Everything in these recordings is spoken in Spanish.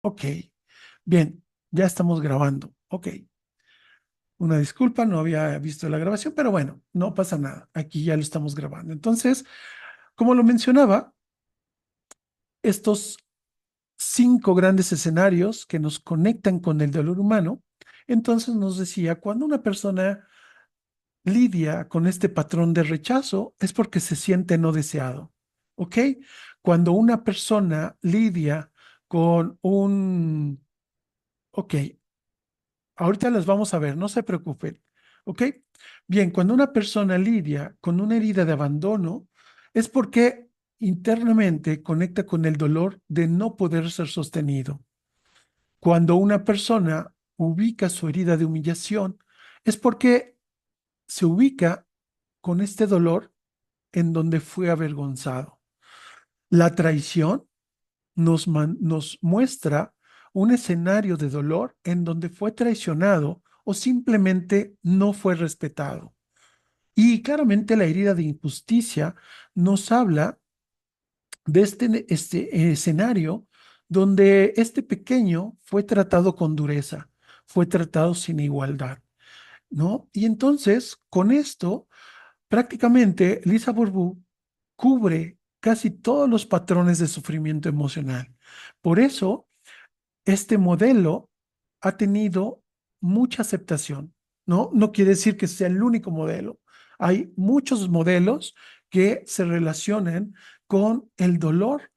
Ok, bien, ya estamos grabando. Ok, una disculpa, no había visto la grabación, pero bueno, no pasa nada. Aquí ya lo estamos grabando. Entonces, como lo mencionaba, estos 5 grandes escenarios que nos conectan con el dolor humano, entonces nos decía, cuando una persona lidia con este patrón de rechazo, es porque se siente no deseado. ¿Ok? Cuando una persona lidia con un... Ok, ahorita las vamos a ver, no se preocupen. ¿Ok? Bien, cuando una persona lidia con una herida de abandono, es porque internamente conecta con el dolor de no poder ser sostenido. Cuando una persona ubica su herida de humillación, es porque se ubica con este dolor en donde fue avergonzado. La traición nos muestra un escenario de dolor en donde fue traicionado o simplemente no fue respetado. Y claramente la herida de injusticia nos habla de este escenario donde este pequeño fue tratado con dureza, fue tratado sin igualdad, ¿no? Y entonces, con esto, prácticamente Lisa Bourbeau cubre casi todos los patrones de sufrimiento emocional. Por eso, este modelo ha tenido mucha aceptación, ¿no? No quiere decir que sea el único modelo. Hay muchos modelos que se relacionan con el dolor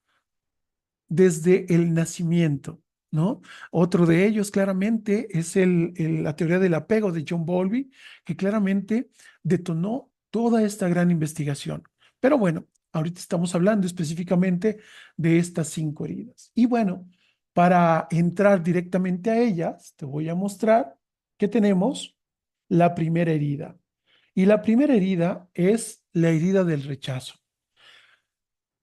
desde el nacimiento, ¿no? Otro de ellos claramente es la teoría del apego de John Bowlby, que claramente detonó toda esta gran investigación. Pero bueno, ahorita estamos hablando específicamente de estas 5 heridas. Y bueno, para entrar directamente a ellas, te voy a mostrar que tenemos la primera herida. Y la primera herida es la herida del rechazo.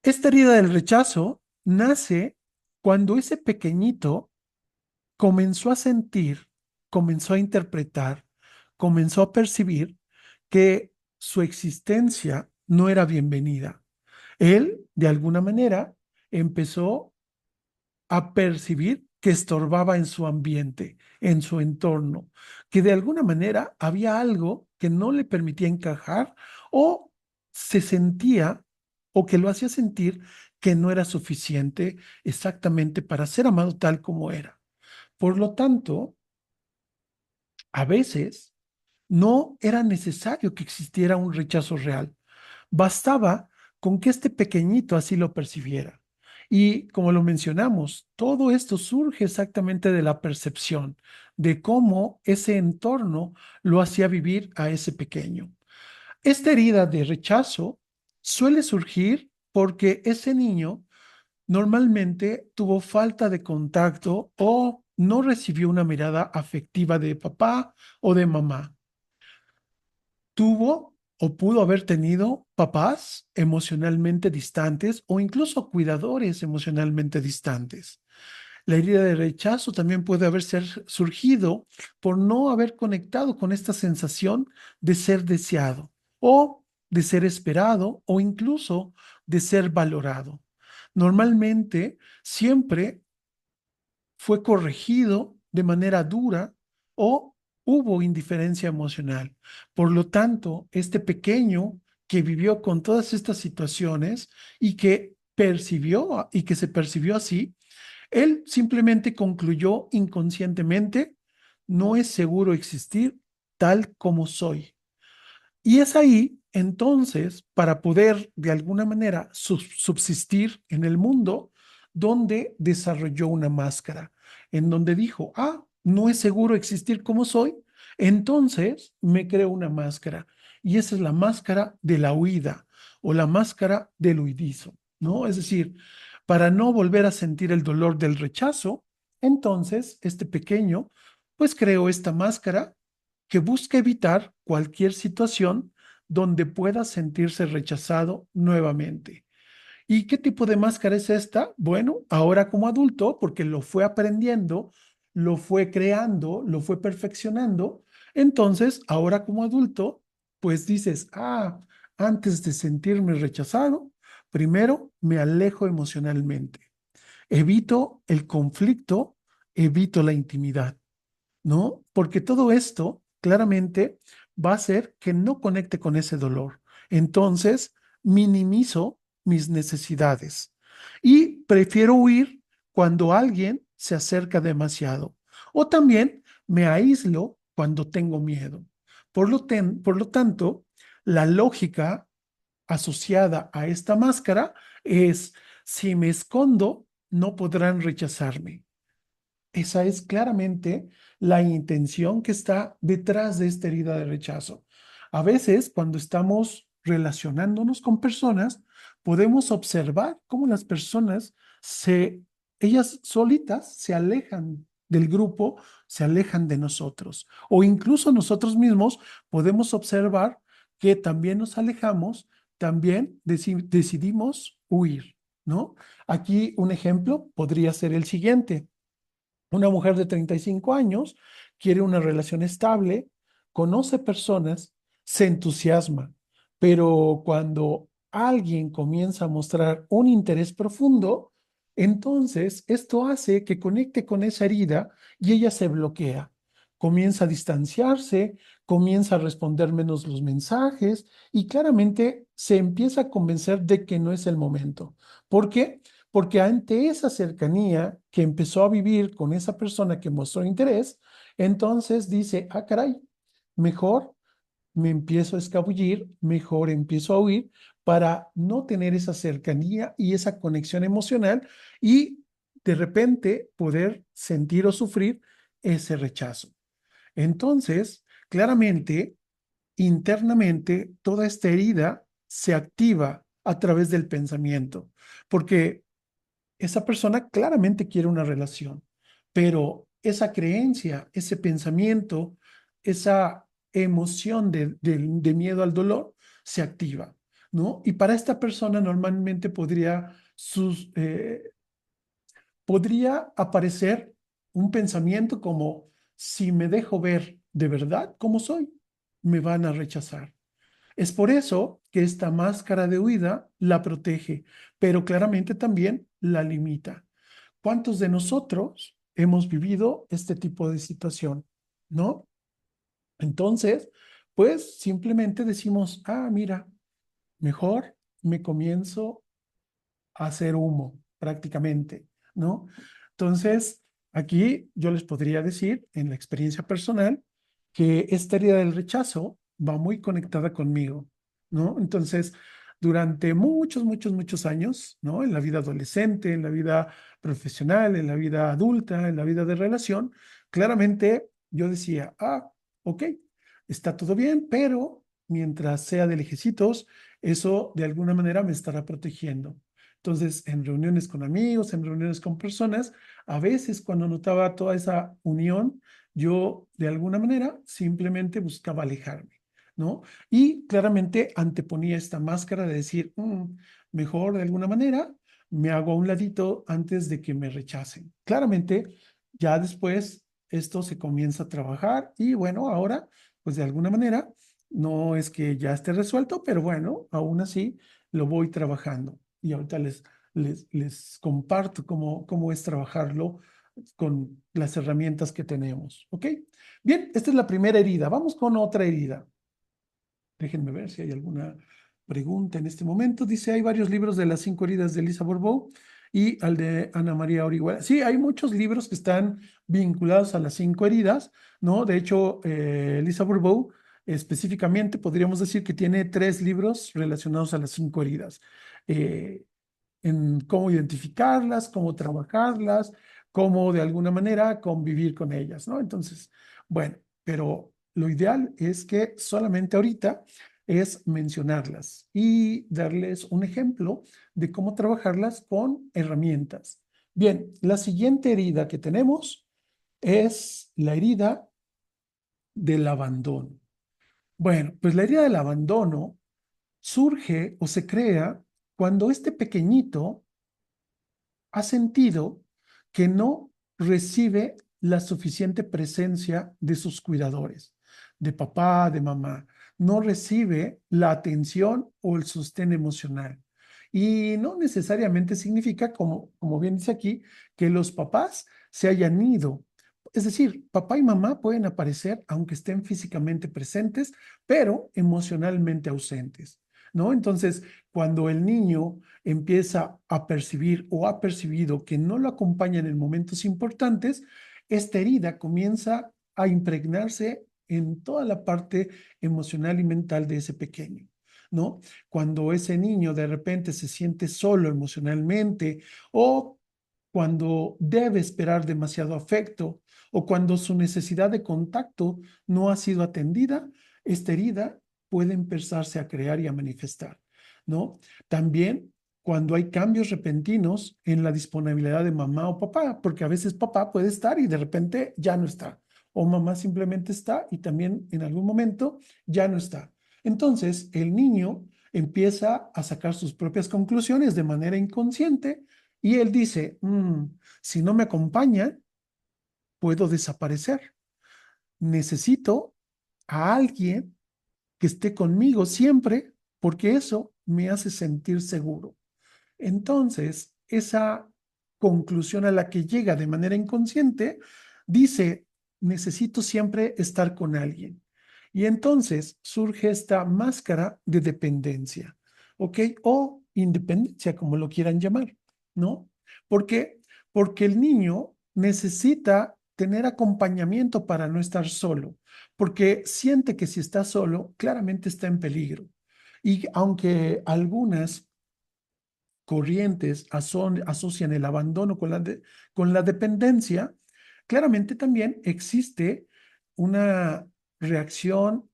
Esta herida del rechazo nace cuando ese pequeñito comenzó a sentir, comenzó a interpretar, comenzó a percibir que su existencia no era bienvenida. Él, de alguna manera, empezó a percibir que estorbaba en su ambiente, en su entorno, que de alguna manera había algo que no le permitía encajar o se sentía o que lo hacía sentir que no era suficiente exactamente para ser amado tal como era. Por lo tanto, a veces no era necesario que existiera un rechazo real. Bastaba con que este pequeñito así lo percibiera. Y como lo mencionamos, todo esto surge exactamente de la percepción, de cómo ese entorno lo hacía vivir a ese pequeño. Esta herida de rechazo suele surgir porque ese niño normalmente tuvo falta de contacto o no recibió una mirada afectiva de papá o de mamá. Tuvo o pudo haber tenido papás emocionalmente distantes o incluso cuidadores emocionalmente distantes. La herida de rechazo también puede haber surgido por no haber conectado con esta sensación de ser deseado o de ser esperado o incluso de ser valorado. Normalmente, siempre fue corregido de manera dura o hubo indiferencia emocional. Por lo tanto, este pequeño que vivió con todas estas situaciones y que percibió y que se percibió así, él simplemente concluyó inconscientemente, no es seguro existir tal como soy. Y es ahí, entonces, para poder de alguna manera subsistir en el mundo, donde desarrolló una máscara, en donde dijo, no es seguro existir como soy, entonces me creo una máscara. Y esa es la máscara de la huida o la máscara del huidizo, ¿no? Es decir, para no volver a sentir el dolor del rechazo, entonces este pequeño, pues creó esta máscara que busca evitar cualquier situación donde pueda sentirse rechazado nuevamente. ¿Y qué tipo de máscara es esta? Bueno, ahora como adulto, porque lo fue aprendiendo, lo fue creando, lo fue perfeccionando, entonces ahora como adulto, pues dices, antes de sentirme rechazado, primero me alejo emocionalmente. evito el conflicto, evito la intimidad, ¿no? Porque todo esto claramente va a hacer que no conecte con ese dolor. Entonces, minimizo mis necesidades y prefiero huir cuando alguien se acerca demasiado. O también me aíslo cuando tengo miedo. Por lo tanto, la lógica asociada a esta máscara es, si me escondo, no podrán rechazarme. Esa es claramente la intención que está detrás de esta herida de rechazo. A veces, cuando estamos relacionándonos con personas, podemos observar cómo las personas ellas solitas se alejan del grupo, se alejan de nosotros. O incluso nosotros mismos podemos observar que también nos alejamos, también decidimos huir, ¿no? Aquí un ejemplo podría ser el siguiente. Una mujer de 35 años quiere una relación estable, conoce personas, se entusiasma, pero cuando alguien comienza a mostrar un interés profundo, entonces esto hace que conecte con esa herida y ella se bloquea. Comienza a distanciarse, comienza a responder menos los mensajes y claramente se empieza a convencer de que no es el momento. ¿Por qué? Porque ante esa cercanía que empezó a vivir con esa persona que mostró interés, entonces dice, ah, caray, mejor me empiezo a escabullir, mejor empiezo a huir para no tener esa cercanía y esa conexión emocional y de repente poder sentir o sufrir ese rechazo. Entonces, claramente, internamente, toda esta herida se activa a través del pensamiento, porque esa persona claramente quiere una relación, pero esa creencia, ese pensamiento, esa emoción de miedo al dolor se activa, ¿no? Y para esta persona normalmente podría aparecer un pensamiento como, si me dejo ver de verdad como soy, me van a rechazar. Es por eso que esta máscara de huida la protege, pero claramente también la limita. ¿Cuántos de nosotros hemos vivido este tipo de situación? ¿No? Entonces, pues simplemente decimos, ah, mira, mejor me comienzo a hacer humo prácticamente, ¿no? Entonces, aquí yo les podría decir, en la experiencia personal, que esta herida del rechazo va muy conectada conmigo, ¿no? Entonces, durante muchos, muchos, muchos años, ¿no? En la vida adolescente, en la vida profesional, en la vida adulta, en la vida de relación, claramente yo decía, ah, ok, está todo bien, pero mientras sea de lejecitos, eso de alguna manera me estará protegiendo. Entonces, en reuniones con amigos, en reuniones con personas, a veces cuando notaba toda esa unión, yo de alguna manera simplemente buscaba alejarme, ¿no? Y claramente anteponía esta máscara de decir, mejor de alguna manera me hago a un ladito antes de que me rechacen. Claramente, ya después esto se comienza a trabajar y bueno, ahora, pues de alguna manera, no es que ya esté resuelto, pero bueno, aún así lo voy trabajando. Y ahorita les comparto cómo es trabajarlo con las herramientas que tenemos. ¿Ok? Bien, esta es la primera herida. Vamos con otra herida. Déjenme ver si hay alguna pregunta en este momento. Dice, hay varios libros de las 5 heridas de Lisa Bourbeau y al de Ana María Orihuela. Sí, hay muchos libros que están vinculados a las 5 heridas, ¿no? De hecho, Lisa Bourbeau específicamente podríamos decir que tiene 3 libros relacionados a las 5 heridas. Eh, en cómo identificarlas, cómo trabajarlas, cómo de alguna manera convivir con ellas, ¿no? Entonces, bueno, pero lo ideal es que solamente ahorita es mencionarlas y darles un ejemplo de cómo trabajarlas con herramientas. Bien, la siguiente herida que tenemos es la herida del abandono. Bueno, pues la herida del abandono surge o se crea cuando este pequeñito ha sentido que no recibe la suficiente presencia de sus cuidadores, de papá, de mamá, no recibe la atención o el sostén emocional. Y no necesariamente significa, como bien dice aquí, que los papás se hayan ido. Es decir, papá y mamá pueden aparecer aunque estén físicamente presentes, pero emocionalmente ausentes, ¿no? Entonces, cuando el niño empieza a percibir o ha percibido que no lo acompañan en momentos importantes, esta herida comienza a impregnarse en toda la parte emocional y mental de ese pequeño, ¿no? Cuando ese niño de repente se siente solo emocionalmente o cuando debe esperar demasiado afecto o cuando su necesidad de contacto no ha sido atendida, esta herida puede empezarse a crear y a manifestar, ¿no? También cuando hay cambios repentinos en la disponibilidad de mamá o papá, porque a veces papá puede estar y de repente ya no está, o mamá simplemente está y también en algún momento ya no está. Entonces, el niño empieza a sacar sus propias conclusiones de manera inconsciente y él dice, si no me acompaña, puedo desaparecer. Necesito a alguien que esté conmigo siempre porque eso me hace sentir seguro. Entonces, esa conclusión a la que llega de manera inconsciente dice, necesito siempre estar con alguien. Y entonces surge esta máscara de dependencia, ¿ok? O independencia, como lo quieran llamar, ¿no? ¿Por qué? Porque el niño necesita tener acompañamiento para no estar solo, porque siente que si está solo, claramente está en peligro. Y aunque algunas corrientes asocian el abandono con la dependencia, claramente también existe una reacción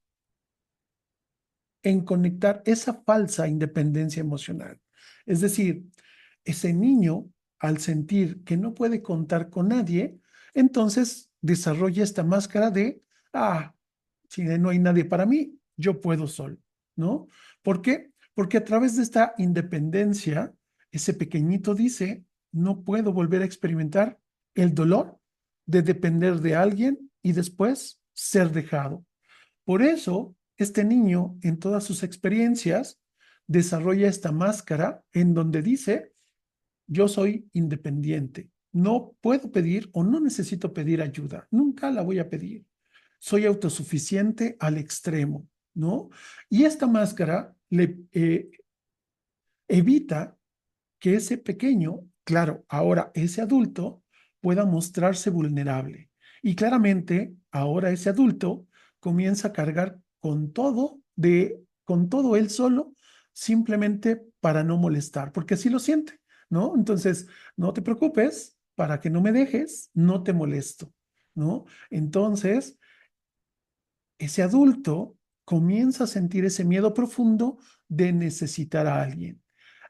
en conectar esa falsa independencia emocional. Es decir, ese niño, al sentir que no puede contar con nadie, entonces desarrolla esta máscara de, si no hay nadie para mí, yo puedo solo, ¿no? ¿Por qué? Porque a través de esta independencia, ese pequeñito dice, no puedo volver a experimentar el dolor de depender de alguien y después ser dejado. Por eso, este niño, en todas sus experiencias, desarrolla esta máscara en donde dice, yo soy independiente, no puedo pedir o no necesito pedir ayuda, nunca la voy a pedir. Soy autosuficiente al extremo, ¿no? Y esta máscara le evita que ese pequeño, claro, ahora ese adulto, pueda mostrarse vulnerable. Y claramente, ahora ese adulto comienza a cargar con todo él solo, simplemente para no molestar, porque así lo siente, ¿no? Entonces, no te preocupes, para que no me dejes, no te molesto, ¿no? Entonces, ese adulto comienza a sentir ese miedo profundo de necesitar a alguien.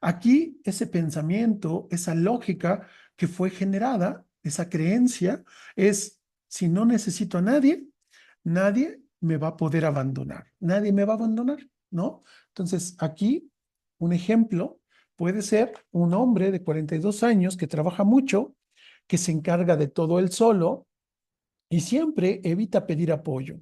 Aquí ese pensamiento, esa lógica que fue generada, esa creencia, es, si no necesito a nadie, nadie me va a poder abandonar, nadie me va a abandonar, ¿no? Entonces, aquí un ejemplo puede ser un hombre de 42 años que trabaja mucho, que se encarga de todo él solo y siempre evita pedir apoyo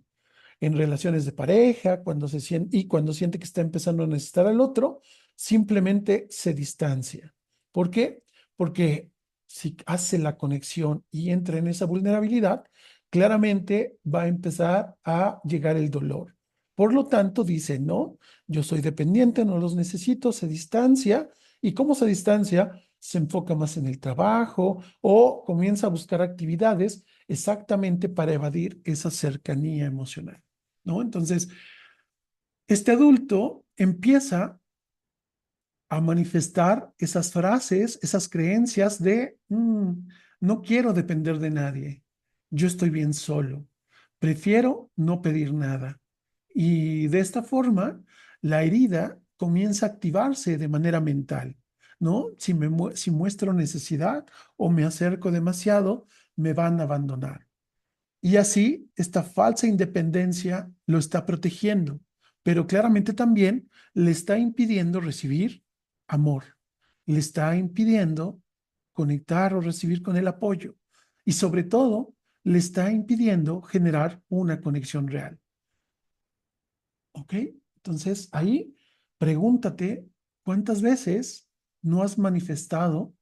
en relaciones de pareja, cuando siente que está empezando a necesitar al otro, simplemente se distancia. ¿Por qué? Porque si hace la conexión y entra en esa vulnerabilidad, claramente va a empezar a llegar el dolor. Por lo tanto, dice, no, yo soy dependiente, no los necesito, se distancia. ¿Y cómo se distancia? Se enfoca más en el trabajo o comienza a buscar actividades exactamente para evadir esa cercanía emocional. ¿No? Entonces, este adulto empieza a manifestar esas frases, esas creencias de, no quiero depender de nadie, yo estoy bien solo, prefiero no pedir nada. Y de esta forma, la herida comienza a activarse de manera mental, ¿no? Si muestro necesidad o me acerco demasiado, me van a abandonar. Y así, esta falsa independencia lo está protegiendo, pero claramente también le está impidiendo recibir amor, le está impidiendo conectar o recibir con el apoyo y sobre todo le está impidiendo generar una conexión real. ¿Ok? Entonces ahí pregúntate cuántas veces no has manifestado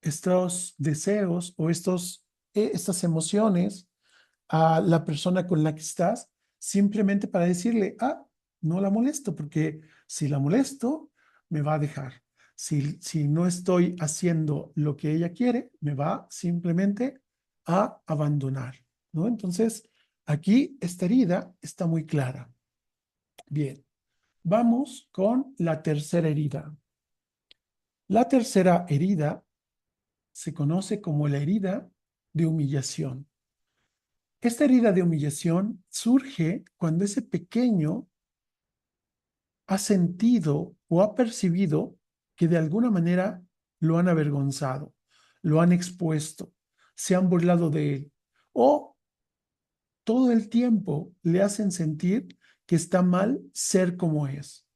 estos deseos o estas emociones a la persona con la que estás, simplemente para decirle, ah, no la molesto, porque si la molesto, me va a dejar. Si no estoy haciendo lo que ella quiere, me va simplemente a abandonar, ¿no? Entonces, aquí esta herida está muy clara. Bien, vamos con la tercera herida. La tercera herida se conoce como la herida de humillación. Esta herida de humillación surge cuando ese pequeño ha sentido o ha percibido que de alguna manera lo han avergonzado, lo han expuesto, se han burlado de él o todo el tiempo le hacen sentir que está mal ser como es.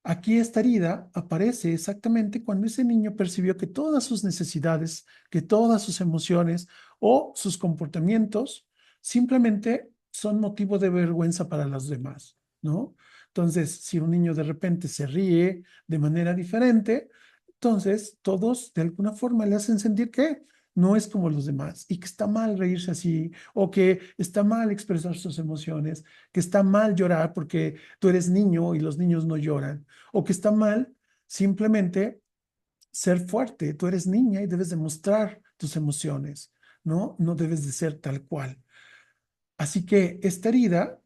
Aquí esta herida aparece exactamente cuando ese niño percibió que todas sus necesidades, que todas sus emociones o sus comportamientos simplemente son motivo de vergüenza para los demás, ¿no? Entonces, si un niño de repente se ríe de manera diferente, entonces todos de alguna forma le hacen sentir que no es como los demás y que está mal reírse así o que está mal expresar sus emociones, que está mal llorar porque tú eres niño y los niños no lloran o que está mal simplemente ser fuerte. Tú eres niña y debes demostrar tus emociones, ¿no? No debes de ser tal cual. Así que esta herida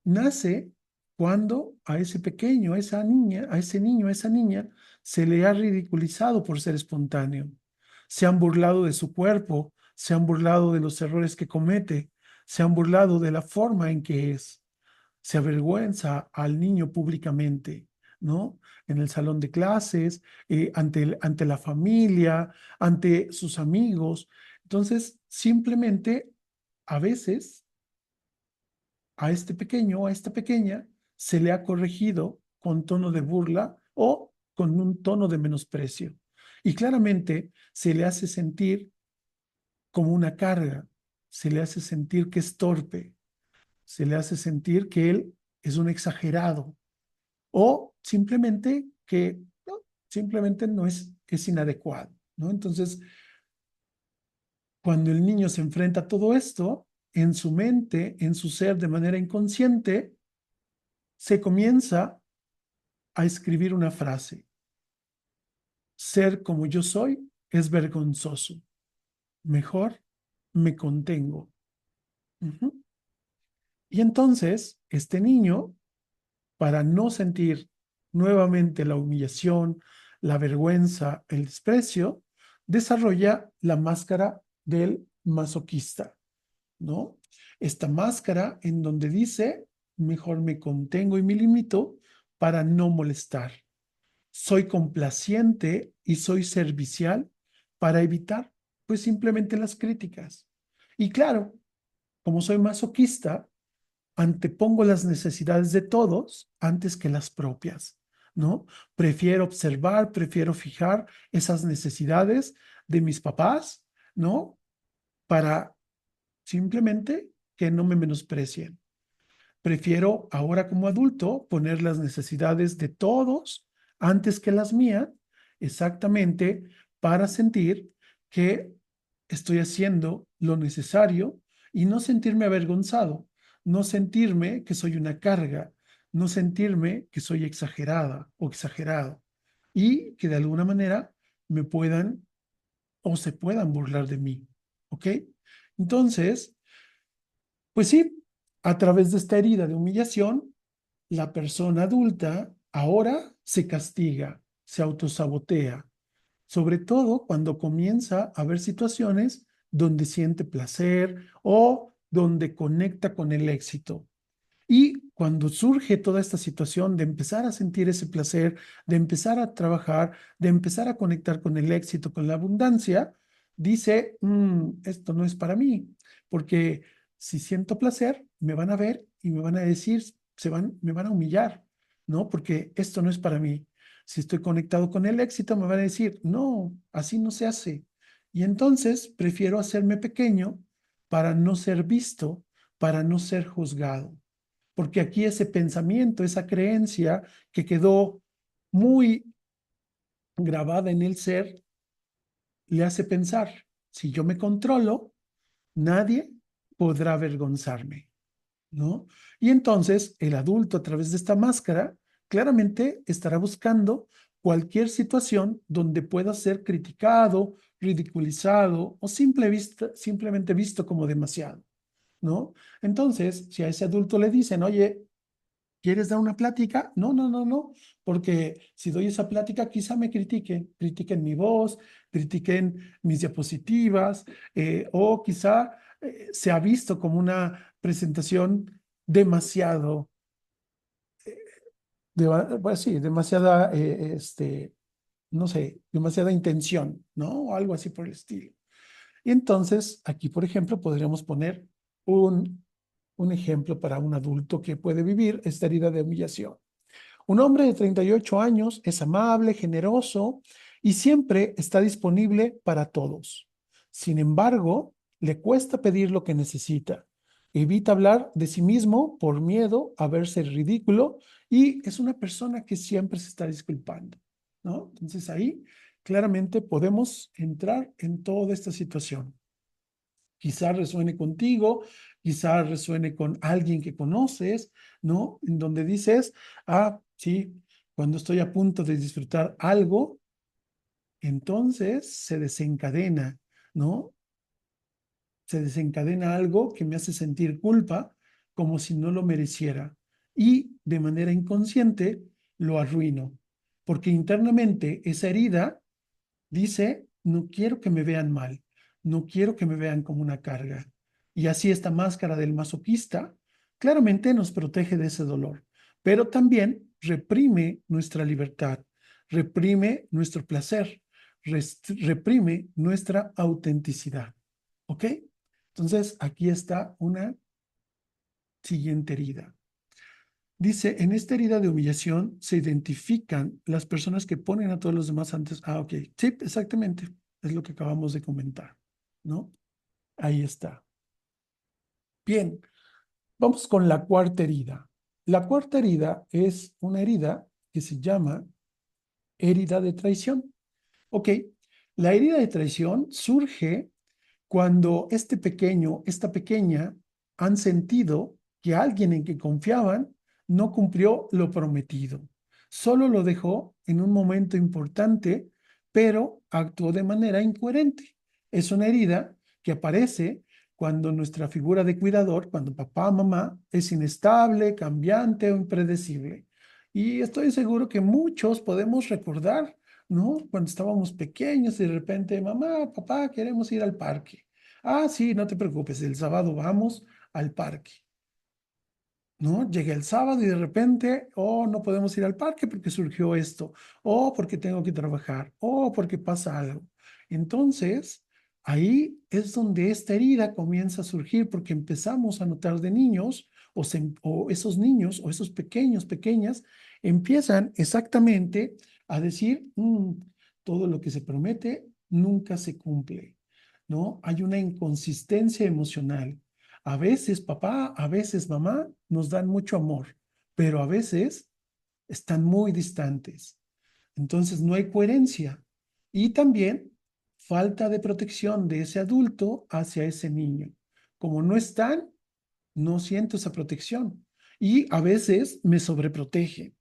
nace cuando a ese pequeño, a esa niña, a ese niño, a esa niña, se le ha ridiculizado por ser espontáneo. Se han burlado de su cuerpo, se han burlado de los errores que comete, se han burlado de la forma en que es, se avergüenza al niño públicamente, ¿no? En el salón de clases, ante la familia, ante sus amigos. Entonces, simplemente, a veces, a este pequeño o a esta pequeña se le ha corregido con tono de burla o con un tono de menosprecio. Y claramente se le hace sentir como una carga, se le hace sentir que es torpe, se le hace sentir que él es un exagerado o simplemente que no, simplemente no es inadecuado, ¿no? Entonces, cuando el niño se enfrenta a todo esto, en su mente, en su ser, de manera inconsciente, se comienza a escribir una frase. Ser como yo soy es vergonzoso. Mejor me contengo. Ujú. Y entonces, este niño, para no sentir nuevamente la humillación, la vergüenza, el desprecio, desarrolla la máscara del masoquista, ¿no? Esta máscara en donde dice, mejor me contengo y me limito para no molestar. Soy complaciente y soy servicial para evitar, pues simplemente las críticas. Y claro, como soy masoquista, antepongo las necesidades de todos antes que las propias, ¿no? Prefiero observar, prefiero fijar esas necesidades de mis papás, ¿no? Para simplemente que no me menosprecien. Prefiero ahora como adulto poner las necesidades de todos antes que las mías, exactamente para sentir que estoy haciendo lo necesario y no sentirme avergonzado, no sentirme que soy una carga, no sentirme que soy exagerada o exagerado y que de alguna manera me puedan o se puedan burlar de mí. ¿Ok? Entonces, pues sí, a través de esta herida de humillación, la persona adulta ahora se castiga, se autosabotea, sobre todo cuando comienza a ver situaciones donde siente placer o donde conecta con el éxito. Y cuando surge toda esta situación de empezar a sentir ese placer, de empezar a trabajar, de empezar a conectar con el éxito, con la abundancia, dice, esto no es para mí, porque si siento placer, me van a ver y me van a decir, me van a humillar, ¿no? Porque esto no es para mí. Si estoy conectado con el éxito, me van a decir, no, así no se hace. Y entonces prefiero hacerme pequeño para no ser visto, para no ser juzgado porque aquí ese pensamiento, esa creencia que quedó muy grabada en el ser, le hace pensar, si yo me controlo, nadie podrá avergonzarme, ¿no? Y entonces el adulto a través de esta máscara claramente estará buscando cualquier situación donde pueda ser criticado, ridiculizado o simplemente visto como demasiado, ¿no? Entonces, si a ese adulto le dicen, oye, ¿quieres dar una plática? No, no, no, no, porque si doy esa plática, quizá me critiquen mi voz, critiquen mis diapositivas, o quizá se ha visto como una presentación demasiado, pues sí, demasiada, no sé, demasiada intención, ¿no? O algo así por el estilo. Y entonces, aquí, por ejemplo, podríamos poner un, un ejemplo para un adulto que puede vivir esta herida de humillación. Un hombre de 38 años es amable, generoso y siempre está disponible para todos. Sin embargo, le cuesta pedir lo que necesita. Evita hablar de sí mismo por miedo a verse ridículo y es una persona que siempre se está disculpando, ¿no? Entonces ahí claramente podemos entrar en toda esta situación. Quizás resuene contigo, quizás resuene con alguien que conoces, ¿no? En donde dices, ah, sí, cuando estoy a punto de disfrutar algo, entonces se desencadena, ¿no? Se desencadena algo que me hace sentir culpa como si no lo mereciera y de manera inconsciente lo arruino, porque internamente esa herida dice, no quiero que me vean mal, no quiero que me vean como una carga. Y así esta máscara del masoquista claramente nos protege de ese dolor, pero también reprime nuestra libertad, reprime nuestro placer, reprime nuestra autenticidad. ¿Ok? Entonces, aquí está una siguiente herida. Dice, en esta herida de humillación se identifican las personas que ponen a todos los demás antes. Ah, ok. Sí, exactamente. Es lo que acabamos de comentar, ¿no? Ahí está. Bien, vamos con la cuarta herida. La cuarta herida es una herida que se llama herida de traición. Ok, la herida de traición surge cuando este pequeño, esta pequeña, han sentido que alguien en que confiaban no cumplió lo prometido. Solo lo dejó en un momento importante, pero actuó de manera incoherente. Es una herida que aparece cuando nuestra figura de cuidador, cuando papá o mamá, es inestable, cambiante o impredecible. Y estoy seguro que muchos podemos recordar, ¿no? Cuando estábamos pequeños y de repente, mamá, papá, queremos ir al parque. Ah, sí, no te preocupes, el sábado vamos al parque, ¿no? Llega el sábado y de repente, oh, no podemos ir al parque porque surgió esto, o porque tengo que trabajar, o porque pasa algo. Entonces, ahí es donde esta herida comienza a surgir porque empezamos a notar de niños, o esos niños, o esos pequeños, pequeñas, empiezan exactamente a decir, todo lo que se promete nunca se cumple, ¿no? Hay una inconsistencia emocional. A veces papá, a veces mamá nos dan mucho amor, pero a veces están muy distantes. Entonces no hay coherencia. Y también falta de protección de ese adulto hacia ese niño. Como no están, no siento esa protección. Y a veces me sobreprotege.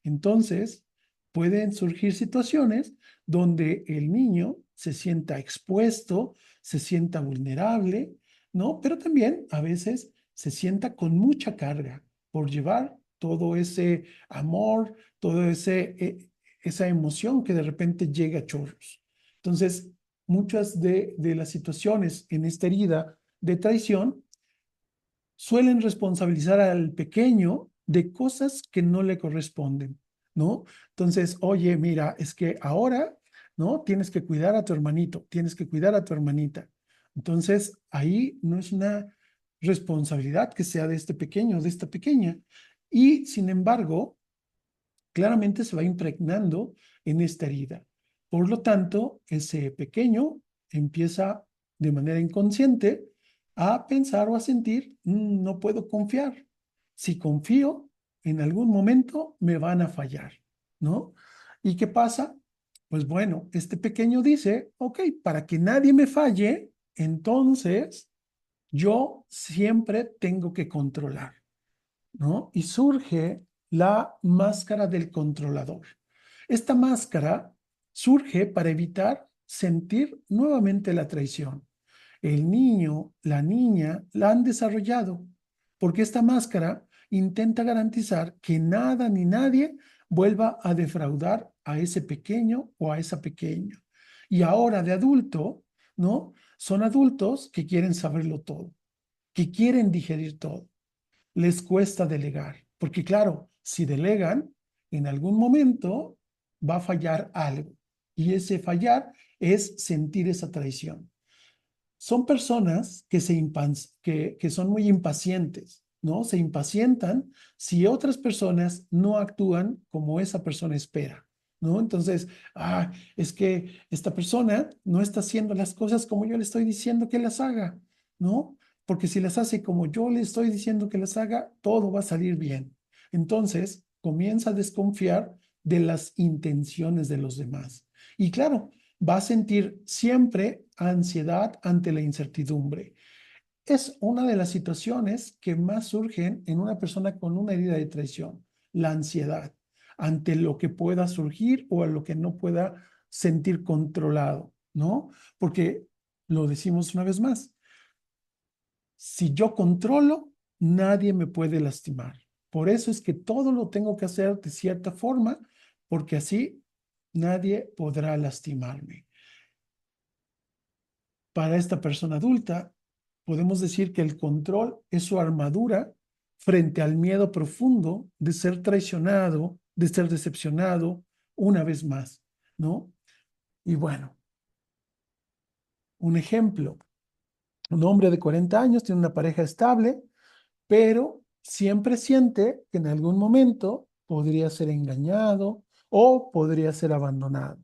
Entonces, pueden surgir situaciones donde el niño se sienta expuesto, se sienta vulnerable, ¿no? Pero también a veces se sienta con mucha carga por llevar todo ese amor, todo esa emoción que de repente llega a chorros. Entonces, muchas de las situaciones en esta herida de traición suelen responsabilizar al pequeño de cosas que no le corresponden, ¿no? Entonces, oye, mira, es que ahora, ¿no? Tienes que cuidar a tu hermanito, tienes que cuidar a tu hermanita. Entonces, ahí no es una responsabilidad que sea de este pequeño, de esta pequeña. Y, sin embargo, claramente se va impregnando en esta herida. Por lo tanto, ese pequeño empieza de manera inconsciente a pensar o a sentir, no puedo confiar. Si confío, en algún momento me van a fallar, ¿no? ¿Y qué pasa? Pues bueno, este pequeño dice, ok, para que nadie me falle, entonces yo siempre tengo que controlar, ¿no? Y surge la máscara del controlador. Esta máscara surge para evitar sentir nuevamente la traición. El niño, la niña la han desarrollado porque esta máscara intenta garantizar que nada ni nadie vuelva a defraudar a ese pequeño o a esa pequeña. Y ahora de adulto, ¿no? Son adultos que quieren saberlo todo, que quieren digerir todo. Les cuesta delegar, porque claro, si delegan, en algún momento va a fallar algo. Y ese fallar es sentir esa traición. Son personas que son muy impacientes, ¿no? Se impacientan si otras personas no actúan como esa persona espera, ¿no? Entonces, es que esta persona no está haciendo las cosas como yo le estoy diciendo que las haga, ¿no? Porque si las hace como yo le estoy diciendo que las haga, todo va a salir bien. Entonces, comienza a desconfiar de las intenciones de los demás. Y claro, va a sentir siempre ansiedad ante la incertidumbre. Es una de las situaciones que más surgen en una persona con una herida de traición, la ansiedad ante lo que pueda surgir o a lo que no pueda sentir controlado, ¿no? Porque lo decimos una vez más, si yo controlo, nadie me puede lastimar. Por eso es que todo lo tengo que hacer de cierta forma, porque así nadie podrá lastimarme. Para esta persona adulta, podemos decir que el control es su armadura frente al miedo profundo de ser traicionado, de ser decepcionado una vez más, ¿no? Y bueno, un ejemplo, un hombre de 40 años tiene una pareja estable, pero siempre siente que en algún momento podría ser engañado o podría ser abandonado.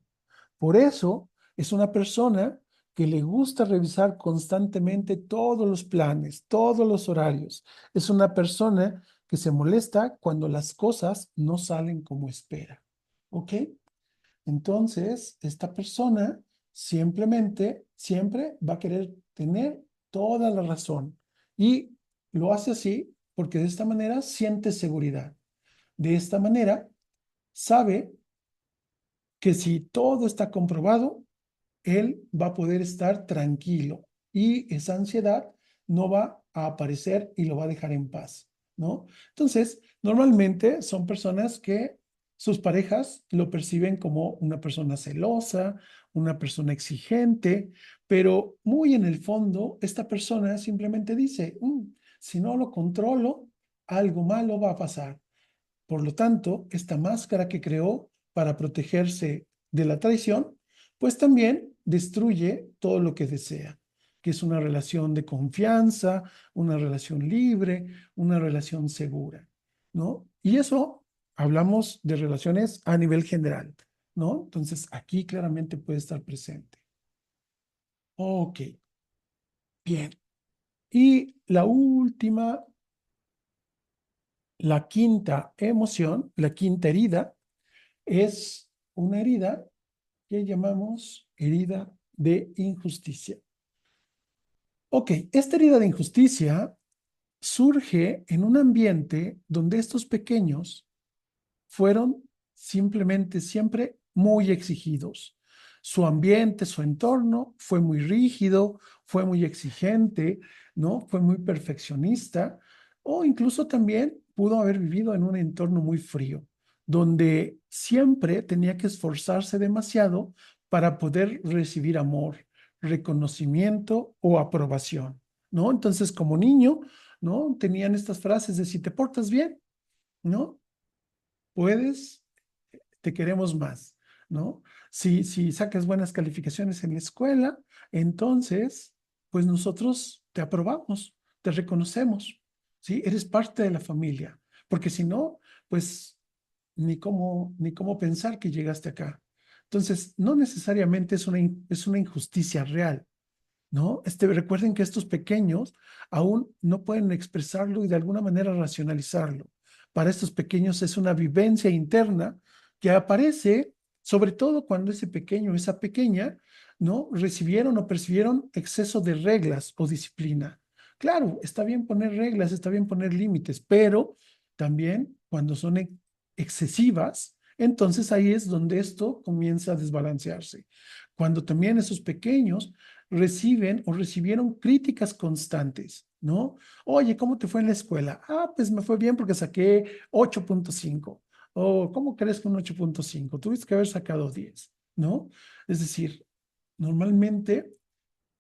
Por eso es una persona que le gusta revisar constantemente todos los planes, todos los horarios. Es una persona que se molesta cuando las cosas no salen como espera. ¿Ok? Entonces, esta persona simplemente siempre va a querer tener toda la razón y lo hace así porque de esta manera siente seguridad. De esta manera sabe que si todo está comprobado, él va a poder estar tranquilo y esa ansiedad no va a aparecer y lo va a dejar en paz, ¿no? Entonces, normalmente son personas que sus parejas lo perciben como una persona celosa, una persona exigente, pero muy en el fondo, esta persona simplemente dice, si no lo controlo, algo malo va a pasar. Por lo tanto, esta máscara que creó para protegerse de la traición, pues también destruye todo lo que desea, que es una relación de confianza, una relación libre, una relación segura, ¿no? Y eso hablamos de relaciones a nivel general, ¿no? Entonces, aquí claramente puede estar presente. Ok, bien. Y la última, la quinta emoción, la quinta herida, es una herida que llamamos herida de injusticia. Ok, esta herida de injusticia surge en un ambiente donde estos pequeños fueron simplemente siempre muy exigidos. Su ambiente, su entorno fue muy rígido, fue muy exigente, ¿no? Fue muy perfeccionista o incluso también pudo haber vivido en un entorno muy frío, donde siempre tenía que esforzarse demasiado para poder recibir amor, reconocimiento o aprobación, ¿no? Entonces, como niño, ¿no? Tenían estas frases de si te portas bien, ¿no? Puedes, te queremos más, ¿no? Si sacas buenas calificaciones en la escuela, entonces, pues nosotros te aprobamos, te reconocemos, ¿sí? Eres parte de la familia, porque si no, pues ni cómo pensar que llegaste acá. Entonces, no necesariamente es una injusticia real, ¿no? Recuerden que estos pequeños aún no pueden expresarlo y de alguna manera racionalizarlo. Para estos pequeños es una vivencia interna que aparece sobre todo cuando ese pequeño o esa pequeña, ¿no? Recibieron o percibieron exceso de reglas o disciplina. Claro, está bien poner reglas, está bien poner límites, pero también cuando son excesivas, entonces ahí es donde esto comienza a desbalancearse. Cuando también esos pequeños reciben o recibieron críticas constantes, ¿no? Oye, ¿cómo te fue en la escuela? Ah, pues me fue bien porque saqué 8.5. O, ¿cómo crees que un 8.5? Tuviste que haber sacado 10, ¿no? Es decir, normalmente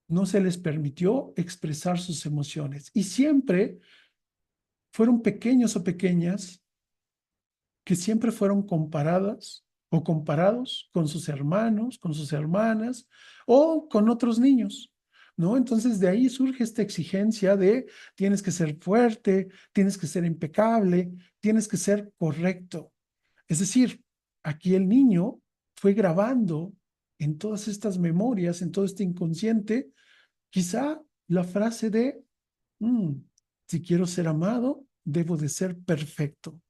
no se les permitió expresar sus emociones y siempre fueron pequeños o pequeñas que siempre fueron comparadas o comparados con sus hermanos, con sus hermanas o con otros niños, ¿no? Entonces de ahí surge esta exigencia de tienes que ser fuerte, tienes que ser impecable, tienes que ser correcto. Es decir, aquí el niño fue grabando en todas estas memorias, en todo este inconsciente, quizá la frase de, "Mm, si quiero ser amado, debo de ser perfecto.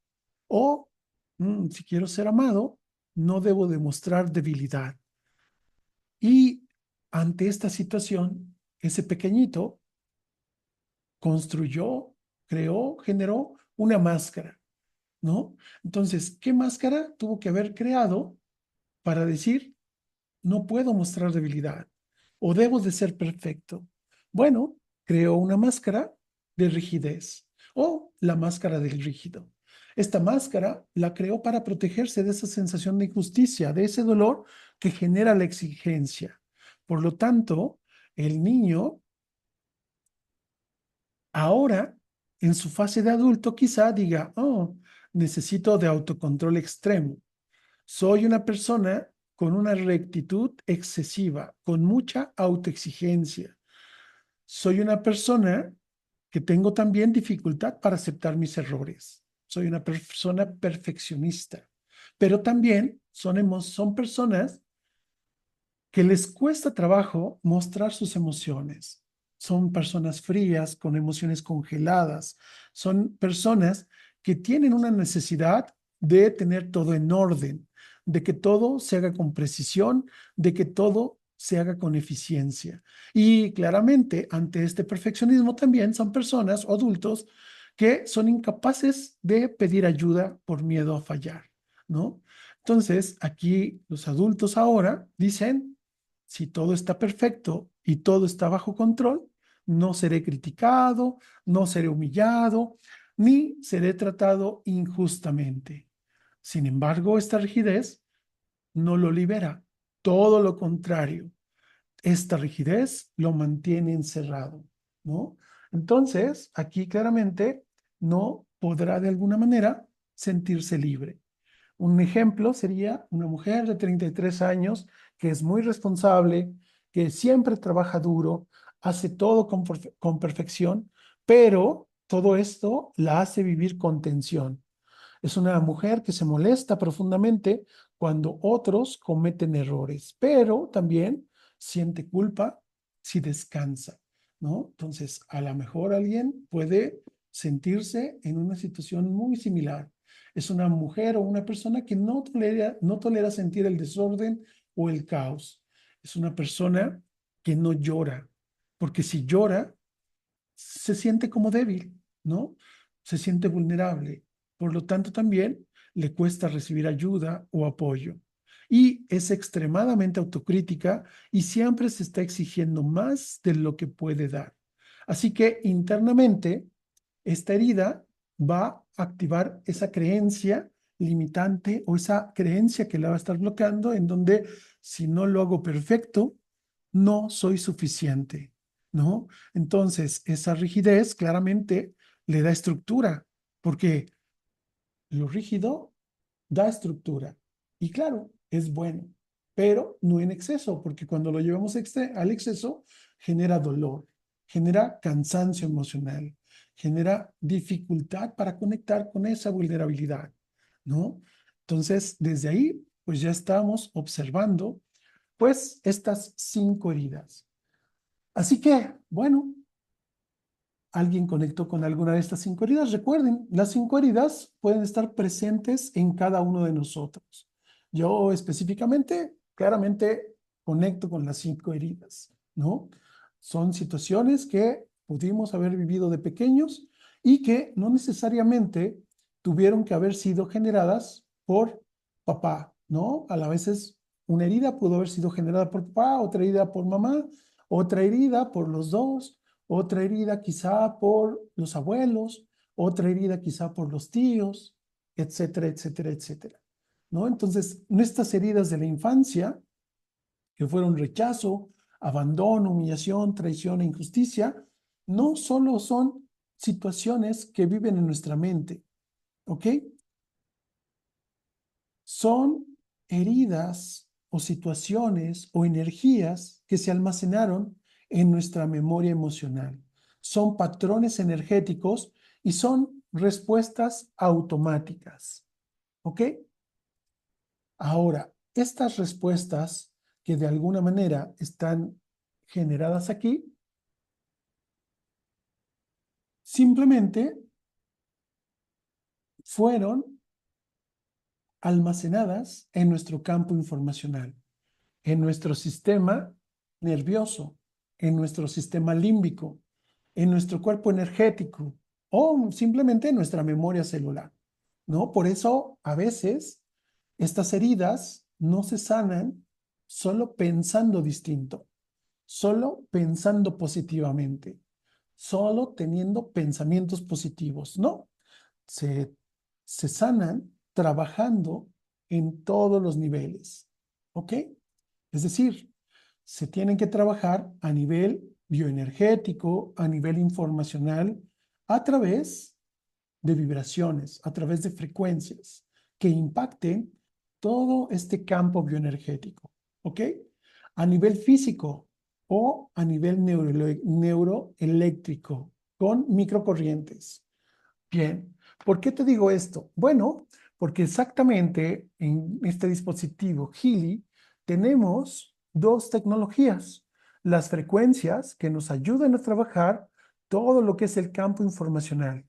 O, si quiero ser amado, no debo demostrar debilidad". Y ante esta situación, ese pequeñito construyó, creó, generó una máscara, ¿no? Entonces, ¿qué máscara tuvo que haber creado para decir, no puedo mostrar debilidad o debo de ser perfecto? Bueno, creó una máscara de rigidez o la máscara del rígido. Esta máscara la creó para protegerse de esa sensación de injusticia, de ese dolor que genera la exigencia. Por lo tanto, el niño ahora, en su fase de adulto, quizá diga, oh, necesito de autocontrol extremo. Soy una persona con una rectitud excesiva, con mucha autoexigencia. Soy una persona que tengo también dificultad para aceptar mis errores. Soy una persona perfeccionista, pero también son personas que les cuesta trabajo mostrar sus emociones. Son personas frías, con emociones congeladas. Son personas que tienen una necesidad de tener todo en orden, de que todo se haga con precisión, de que todo se haga con eficiencia. Y claramente, ante este perfeccionismo también son personas o adultos que son incapaces de pedir ayuda por miedo a fallar, ¿no? Entonces, aquí los adultos ahora dicen, si todo está perfecto y todo está bajo control, no seré criticado, no seré humillado, ni seré tratado injustamente. Sin embargo, esta rigidez no lo libera, todo lo contrario, esta rigidez lo mantiene encerrado, ¿no? Entonces, aquí claramente no podrá de alguna manera sentirse libre. Un ejemplo sería una mujer de 33 años que es muy responsable, que siempre trabaja duro, hace todo con perfección, pero todo esto la hace vivir con tensión. Es una mujer que se molesta profundamente cuando otros cometen errores, pero también siente culpa si descansa, ¿no? Entonces, a lo mejor alguien puede sentirse en una situación muy similar. Es una mujer o una persona que no tolera sentir el desorden o el caos. Es una persona que no llora, porque si llora, se siente como débil, ¿no? Se siente vulnerable. Por lo tanto, también le cuesta recibir ayuda o apoyo. Y es extremadamente autocrítica y siempre se está exigiendo más de lo que puede dar. Así que internamente, esta herida va a activar esa creencia limitante o esa creencia que la va a estar bloqueando en donde si no lo hago perfecto, no soy suficiente, ¿no? Entonces, esa rigidez claramente le da estructura, porque lo rígido da estructura. Y claro, es bueno, pero no en exceso, porque cuando lo llevamos al exceso, genera dolor, genera cansancio emocional, genera dificultad para conectar con esa vulnerabilidad, ¿no? Entonces, desde ahí, pues ya estamos observando, pues, estas 5 heridas. Así que, bueno, alguien conectó con alguna de estas 5 heridas. Recuerden, las 5 heridas pueden estar presentes en cada uno de nosotros. Yo específicamente, claramente conecto con las 5 heridas, ¿no? Son situaciones que pudimos haber vivido de pequeños y que no necesariamente tuvieron que haber sido generadas por papá, ¿no? A la veces una herida pudo haber sido generada por papá, otra herida por mamá, otra herida por los dos, otra herida quizá por los abuelos, otra herida quizá por los tíos, etcétera, etcétera, etcétera. ¿No? Entonces, nuestras heridas de la infancia, que fueron rechazo, abandono, humillación, traición e injusticia, no solo son situaciones que viven en nuestra mente, ¿ok? Son heridas o situaciones o energías que se almacenaron en nuestra memoria emocional. Son patrones energéticos y son respuestas automáticas, ¿ok? Ahora, estas respuestas que de alguna manera están generadas aquí, simplemente fueron almacenadas en nuestro campo informacional, en nuestro sistema nervioso, en nuestro sistema límbico, en nuestro cuerpo energético o simplemente en nuestra memoria celular, ¿no? Por eso, a veces, estas heridas no se sanan solo pensando distinto, solo pensando positivamente, solo teniendo pensamientos positivos, ¿no? Se, se sanan trabajando en todos los niveles, ¿ok? Es decir, se tienen que trabajar a nivel bioenergético, a nivel informacional, a través de vibraciones, a través de frecuencias que impacten todo este campo bioenergético, ¿ok? A nivel físico o a nivel neuroeléctrico con microcorrientes. Bien, ¿por qué te digo esto? Bueno, porque exactamente en este dispositivo Healy tenemos dos tecnologías, las frecuencias que nos ayudan a trabajar todo lo que es el campo informacional,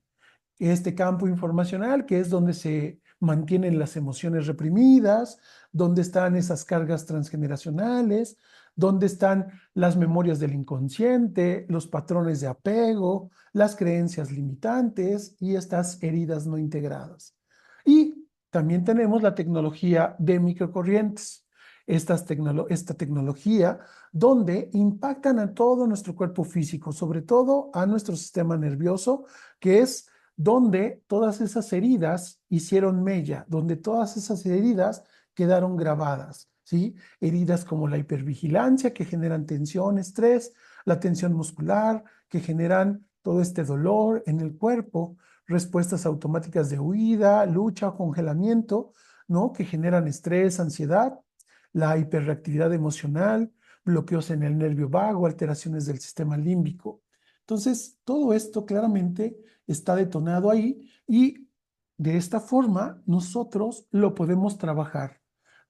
este campo informacional, que es donde se mantienen las emociones reprimidas, donde están esas cargas transgeneracionales, donde están las memorias del inconsciente, los patrones de apego, las creencias limitantes y estas heridas no integradas. Y también tenemos la tecnología de microcorrientes. Esta tecnología donde impactan a todo nuestro cuerpo físico, sobre todo a nuestro sistema nervioso, que es donde todas esas heridas hicieron mella, donde todas esas heridas quedaron grabadas, ¿sí? Heridas como la hipervigilancia que generan tensión, estrés, la tensión muscular que generan todo este dolor en el cuerpo, respuestas automáticas de huida, lucha o congelamiento, ¿no? Que generan estrés, ansiedad, la hiperreactividad emocional, bloqueos en el nervio vago, alteraciones del sistema límbico. Entonces, todo esto claramente está detonado ahí y de esta forma nosotros lo podemos trabajar.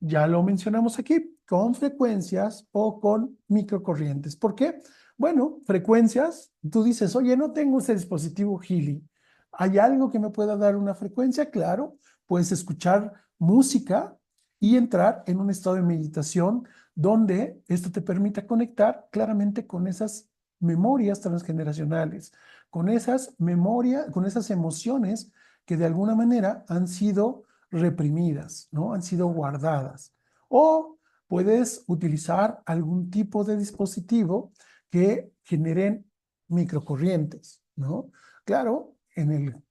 Ya lo mencionamos aquí, con frecuencias o con microcorrientes. ¿Por qué? Bueno, frecuencias, tú dices, oye, no tengo ese dispositivo Healy. ¿Hay algo que me pueda dar una frecuencia? Claro, puedes escuchar música y entrar en un estado de meditación donde esto te permita conectar claramente con esas memorias transgeneracionales, con esas memorias, con esas emociones que de alguna manera han sido reprimidas, ¿no? Han sido guardadas. O puedes utilizar algún tipo de dispositivo que generen microcorrientes, ¿no? Claro, en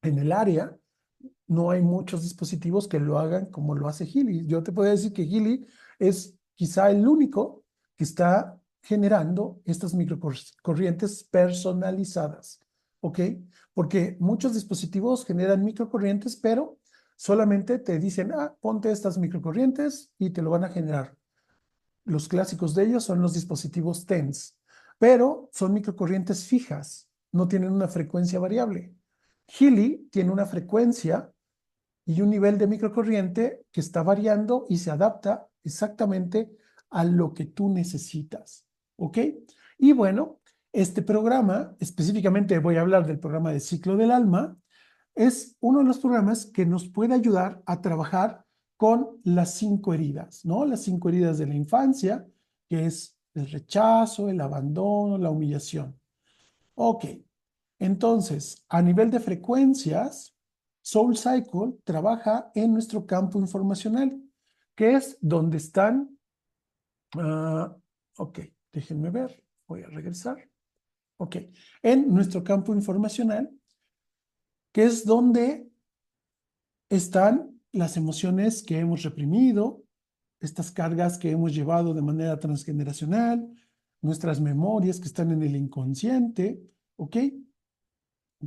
el área no hay muchos dispositivos que lo hagan como lo hace Gili. Yo te puedo decir que Gili es quizá el único que está generando estas microcorrientes personalizadas, ¿ok? Porque muchos dispositivos generan microcorrientes, pero solamente te dicen, ah, ponte estas microcorrientes y te lo van a generar. Los clásicos de ellos son los dispositivos TENS, pero son microcorrientes fijas, no tienen una frecuencia variable. Healy tiene una frecuencia y un nivel de microcorriente que está variando y se adapta exactamente a lo que tú necesitas. ¿Ok? Y bueno, este programa, específicamente voy a hablar del programa de Ciclo del Alma, es uno de los programas que nos puede ayudar a trabajar con las 5 heridas, ¿no? Las 5 heridas de la infancia, que es el rechazo, el abandono, la humillación. Ok, entonces, a nivel de frecuencias, SoulCycle trabaja en nuestro campo informacional, que es donde están, ah, ok, déjenme ver, voy a regresar. Ok, en nuestro campo informacional, que es donde están las emociones que hemos reprimido, estas cargas que hemos llevado de manera transgeneracional, nuestras memorias que están en el inconsciente, ¿ok?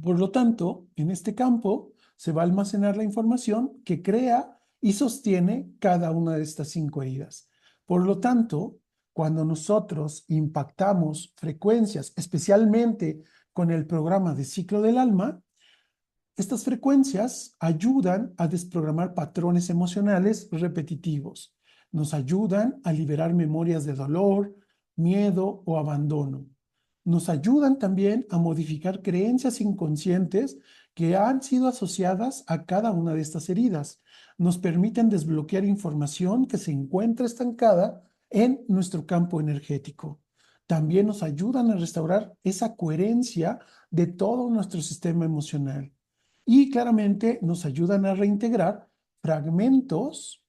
Por lo tanto, en este campo se va a almacenar la información que crea y sostiene cada una de estas 5 heridas. Por lo tanto, cuando nosotros impactamos frecuencias, especialmente con el programa de ciclo del alma, estas frecuencias ayudan a desprogramar patrones emocionales repetitivos. Nos ayudan a liberar memorias de dolor, miedo o abandono. Nos ayudan también a modificar creencias inconscientes que han sido asociadas a cada una de estas heridas. Nos permiten desbloquear información que se encuentra estancada en nuestro campo energético. También nos ayudan a restaurar esa coherencia de todo nuestro sistema emocional y claramente nos ayudan a reintegrar fragmentos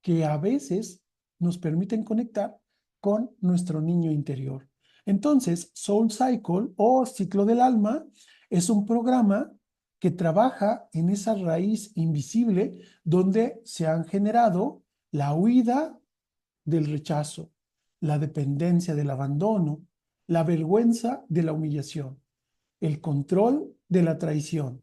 que a veces nos permiten conectar con nuestro niño interior. Entonces, Soul Cycle o Ciclo del Alma es un programa que trabaja en esa raíz invisible donde se han generado la huida del rechazo, la dependencia del abandono, la vergüenza de la humillación, el control de la traición,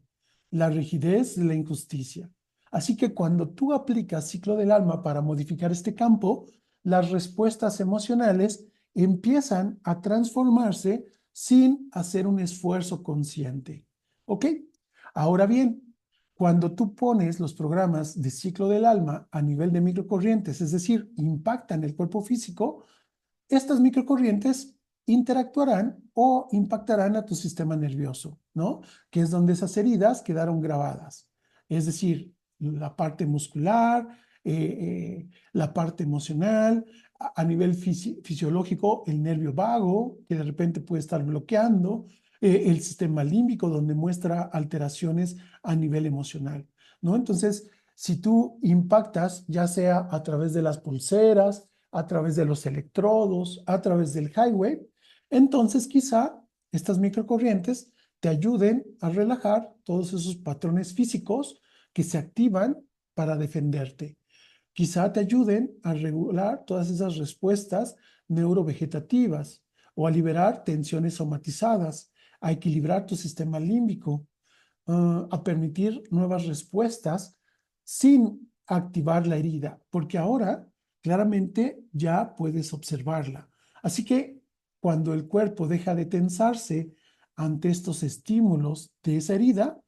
la rigidez de la injusticia. Así que cuando tú aplicas ciclo del alma para modificar este campo, las respuestas emocionales empiezan a transformarse sin hacer un esfuerzo consciente. ¿Ok? Ahora bien, cuando tú pones los programas de ciclo del alma a nivel de microcorrientes, es decir, impactan el cuerpo físico, estas microcorrientes interactuarán o impactarán a tu sistema nervioso, ¿no? Que es donde esas heridas quedaron grabadas. Es decir, la parte muscular, la parte emocional, a nivel fisiológico, el nervio vago, que de repente puede estar bloqueando, el sistema límbico, donde muestra alteraciones a nivel emocional, ¿no? Entonces, si tú impactas, ya sea a través de las pulseras, a través de los electrodos, a través del highway, entonces quizá estas microcorrientes te ayuden a relajar todos esos patrones físicos que se activan para defenderte. Quizá te ayuden a regular todas esas respuestas neurovegetativas o a liberar tensiones somatizadas, a equilibrar tu sistema límbico, a permitir nuevas respuestas sin activar la herida, porque ahora claramente ya puedes observarla. Así que cuando el cuerpo deja de tensarse ante estos estímulos de esa herida,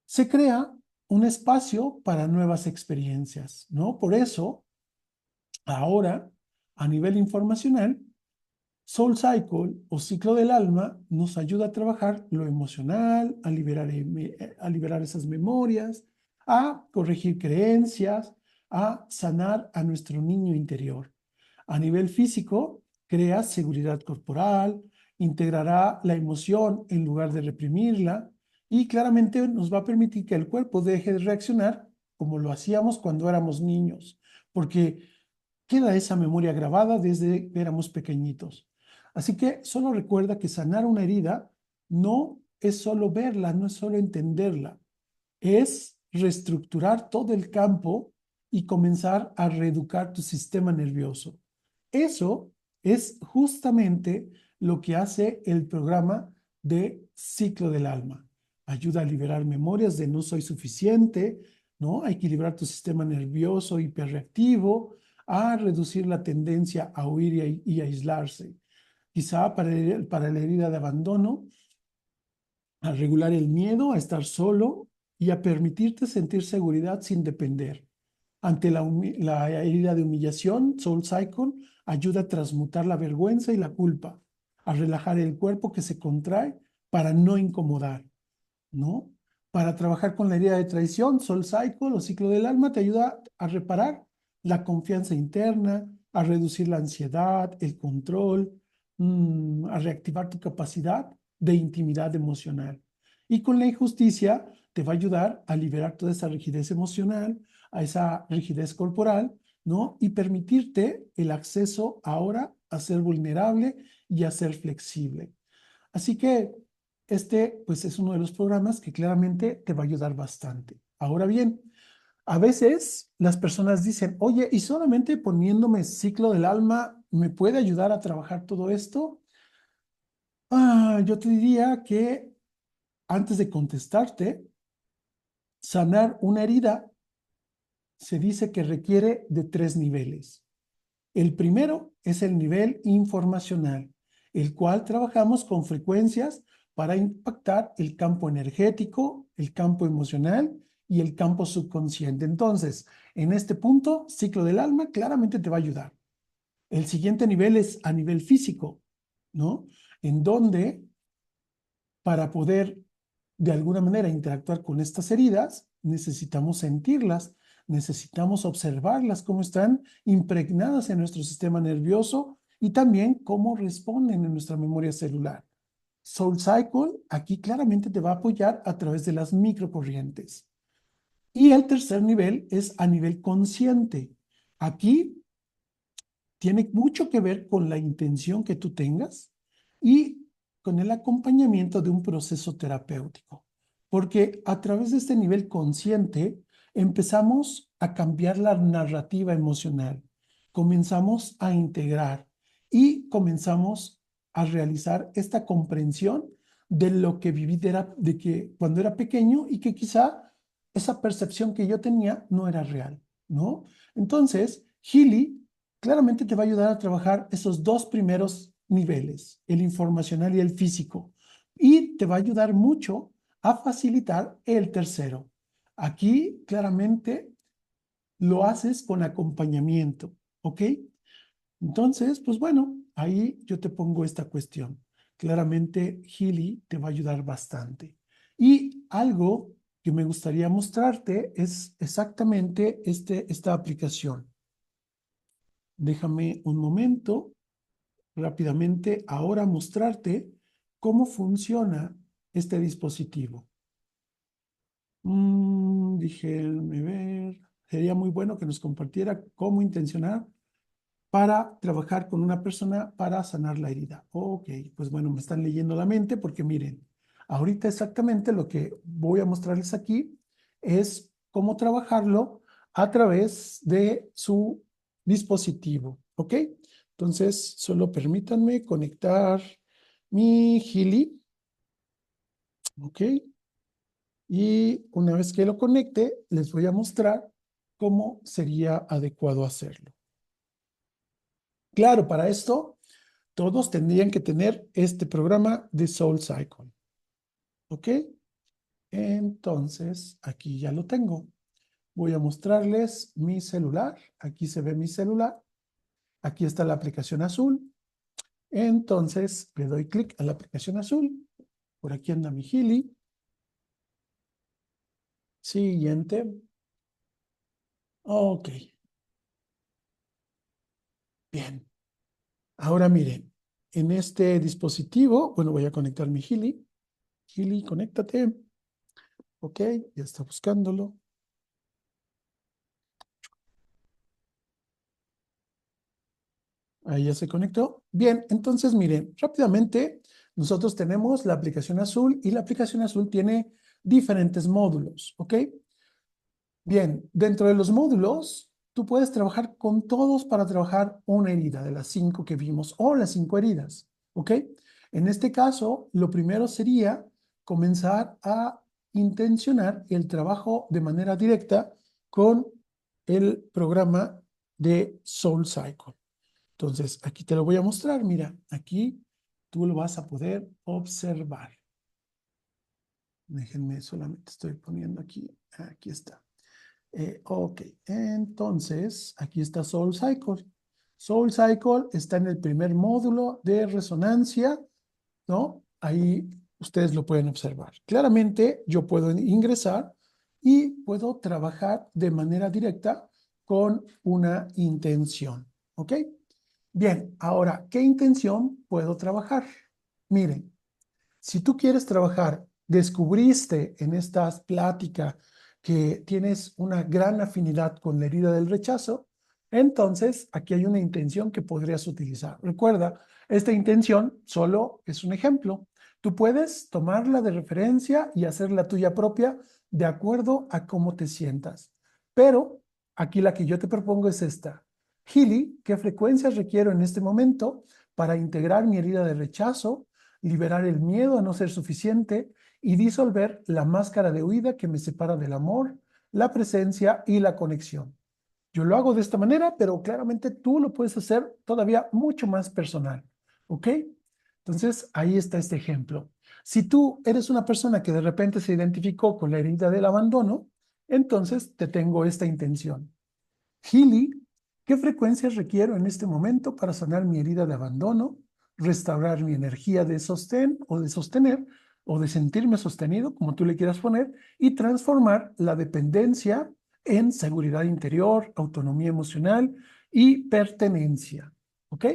se crea un espacio para nuevas experiencias, ¿no? Por eso, ahora, a nivel informacional, Soul Cycle o ciclo del alma nos ayuda a trabajar lo emocional, a liberar esas memorias, a corregir creencias, a sanar a nuestro niño interior. A nivel físico, crea seguridad corporal, integrará la emoción en lugar de reprimirla y claramente nos va a permitir que el cuerpo deje de reaccionar como lo hacíamos cuando éramos niños, porque queda esa memoria grabada desde que éramos pequeñitos. Así que solo recuerda que sanar una herida no es solo verla, no es solo entenderla, es reestructurar todo el campo y comenzar a reeducar tu sistema nervioso. Eso es justamente lo que hace el programa de Ciclo del Alma. Ayuda a liberar memorias de no soy suficiente, ¿no? A equilibrar tu sistema nervioso hiperreactivo, a reducir la tendencia a huir y aislarse. Quizá para la herida de abandono, a regular el miedo a estar solo y a permitirte sentir seguridad sin depender. Ante la herida de humillación, Soul Cycle ayuda a transmutar la vergüenza y la culpa, a relajar el cuerpo que se contrae para no incomodar, ¿no? Para trabajar con la herida de traición, Soul Cycle o ciclo del alma te ayuda a reparar la confianza interna, a reducir la ansiedad, el control, a reactivar tu capacidad de intimidad emocional. Y con la injusticia te va a ayudar a liberar toda esa rigidez emocional, a esa rigidez corporal, ¿no? Y permitirte el acceso ahora a ser vulnerable y a ser flexible. Así que este, pues, es uno de los programas que claramente te va a ayudar bastante. Ahora bien, a veces las personas dicen, oye, ¿y solamente poniéndome ciclo del alma me puede ayudar a trabajar todo esto? Yo te diría que antes de contestarte, sanar una herida se dice que requiere de 3 niveles. El primero es el nivel informacional, el cual trabajamos con frecuencias para impactar el campo energético, el campo emocional y el campo subconsciente. Entonces, en este punto, ciclo del alma claramente te va a ayudar. El siguiente nivel es a nivel físico, ¿no? En donde para poder de alguna manera interactuar con estas heridas, necesitamos sentirlas, necesitamos observarlas, cómo están impregnadas en nuestro sistema nervioso y también cómo responden en nuestra memoria celular. Soul Cycle aquí claramente te va a apoyar a través de las microcorrientes. Y el tercer nivel es a nivel consciente. Aquí tiene mucho que ver con la intención que tú tengas y con el acompañamiento de un proceso terapéutico. Porque a través de este nivel consciente empezamos a cambiar la narrativa emocional, comenzamos a integrar y comenzamos a realizar esta comprensión de lo que viví de que cuando era pequeño y que quizá esa percepción que yo tenía no era real, ¿no? Entonces, Healy claramente te va a ayudar a trabajar esos 2 primeros niveles, el informacional y el físico, y te va a ayudar mucho a facilitar el tercero. Aquí claramente lo haces con acompañamiento, ¿ok? Entonces, pues bueno, ahí yo te pongo esta cuestión. Claramente, Healy te va a ayudar bastante. Y algo que me gustaría mostrarte es exactamente esta aplicación. Déjame un momento rápidamente ahora mostrarte cómo funciona este dispositivo. Déjenme ver. Sería muy bueno que nos compartiera cómo intencionar para trabajar con una persona para sanar la herida. Ok, pues bueno, me están leyendo la mente porque miren, ahorita exactamente lo que voy a mostrarles aquí es cómo trabajarlo a través de su dispositivo. ¿Ok? Entonces, solo permítanme conectar mi Healy. ¿Ok? Y una vez que lo conecte, les voy a mostrar cómo sería adecuado hacerlo. Claro, para esto todos tendrían que tener este programa de Soul Cycle. ¿Ok? Entonces, aquí ya lo tengo. Voy a mostrarles mi celular. Aquí se ve mi celular. Aquí está la aplicación azul. Entonces, le doy clic a la aplicación azul. Por aquí anda mi Healy. Siguiente. Ok, bien. Ahora miren, en este dispositivo, bueno, voy a conectar mi Healy. Healy, conéctate. Ok, ya está buscándolo. Ahí ya se conectó. Bien, entonces miren, rápidamente nosotros tenemos la aplicación azul y la aplicación azul tiene diferentes módulos, ¿ok? Bien, dentro de los módulos, tú puedes trabajar con todos para trabajar una herida de las 5 que vimos o las 5 heridas, ¿ok? En este caso, lo primero sería comenzar a intencionar el trabajo de manera directa con el programa de Soul Cycle. Entonces, aquí te lo voy a mostrar. Mira, aquí tú lo vas a poder observar. Déjenme, solamente estoy poniendo aquí. Aquí está. Ok, entonces, aquí está Soul Cycle. Soul Cycle está en el primer módulo de resonancia, ¿no? Ahí Ustedes lo pueden observar. Claramente yo puedo ingresar y puedo trabajar de manera directa con una intención. ¿Ok? Bien, ahora, ¿qué intención puedo trabajar? Miren, si tú quieres trabajar, descubriste en esta plática que tienes una gran afinidad con la herida del rechazo, entonces aquí hay una intención que podrías utilizar. Recuerda, esta intención solo es un ejemplo. Tú puedes tomarla de referencia y hacerla tuya propia de acuerdo a cómo te sientas. Pero aquí la que yo te propongo es esta. Healy, ¿qué frecuencias requiero en este momento para integrar mi herida de rechazo, liberar el miedo a no ser suficiente y disolver la máscara de huida que me separa del amor, la presencia y la conexión? Yo lo hago de esta manera, pero claramente tú lo puedes hacer todavía mucho más personal. ¿Ok? Entonces, ahí está este ejemplo. Si tú eres una persona que de repente se identificó con la herida del abandono, entonces te tengo esta intención. Healy, ¿qué frecuencias requiero en este momento para sanar mi herida de abandono, restaurar mi energía de sostén o de sostener o de sentirme sostenido, como tú le quieras poner, y transformar la dependencia en seguridad interior, autonomía emocional y pertenencia? ¿Ok?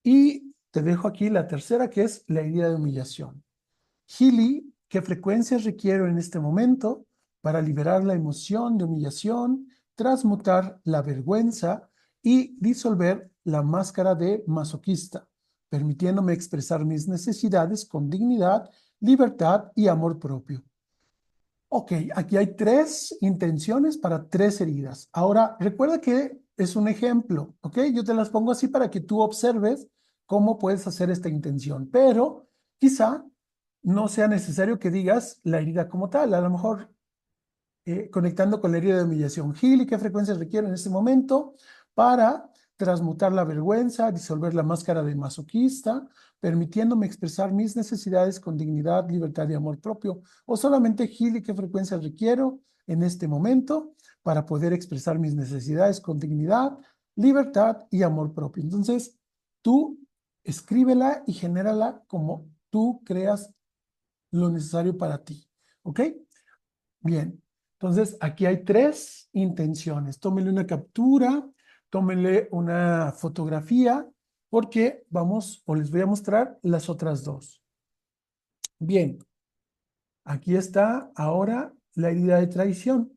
Y te dejo aquí la tercera, que es la herida de humillación. Healy, ¿qué frecuencias requiero en este momento para liberar la emoción de humillación, transmutar la vergüenza y disolver la máscara de masoquista, permitiéndome expresar mis necesidades con dignidad, libertad y amor propio? Ok, aquí hay tres intenciones para tres heridas. Ahora, recuerda que es un ejemplo, ¿ok? Yo te las pongo así para que tú observes cómo puedes hacer esta intención, pero quizá no sea necesario que digas la herida como tal. A lo mejor conectando con la herida de humillación. Gil, ¿y qué frecuencias requiero en este momento para transmutar la vergüenza, disolver la máscara de masoquista, permitiéndome expresar mis necesidades con dignidad, libertad y amor propio? O solamente Gil, ¿y qué frecuencias requiero en este momento para poder expresar mis necesidades con dignidad, libertad y amor propio? Entonces, tú escríbela y genérala como tú creas lo necesario para ti. ¿Ok? Bien, entonces aquí hay tres intenciones. Tómenle una captura, tómenle una fotografía, porque vamos o les voy a mostrar las otras dos. Bien, aquí está ahora la herida de traición.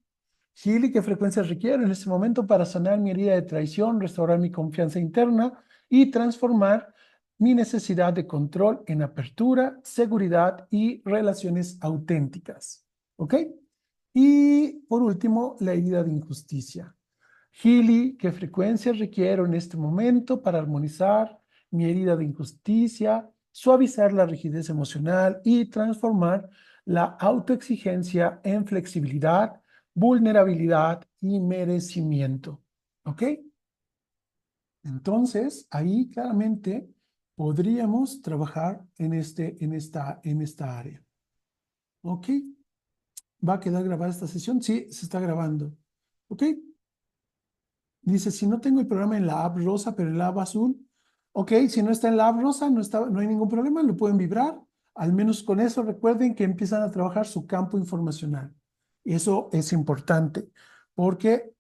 Gili, ¿qué frecuencias requiero en este momento para sanar mi herida de traición, restaurar mi confianza interna y transformar mi necesidad de control en apertura, seguridad y relaciones auténticas? ¿Ok? Y por último, la herida de injusticia. Gili, ¿qué frecuencias requiero en este momento para armonizar mi herida de injusticia, suavizar la rigidez emocional y transformar la autoexigencia en flexibilidad, vulnerabilidad y merecimiento? ¿Ok? Entonces, ahí claramente podríamos trabajar en esta área. ¿Ok? ¿Va a quedar grabada esta sesión? Sí, se está grabando. ¿Ok? Dice, si no tengo el programa en la app rosa, pero en la app azul, ok, si no está en la app rosa, no hay ningún problema, lo pueden vibrar. Al menos con eso recuerden que empiezan a trabajar su campo informacional. Y eso es importante, porque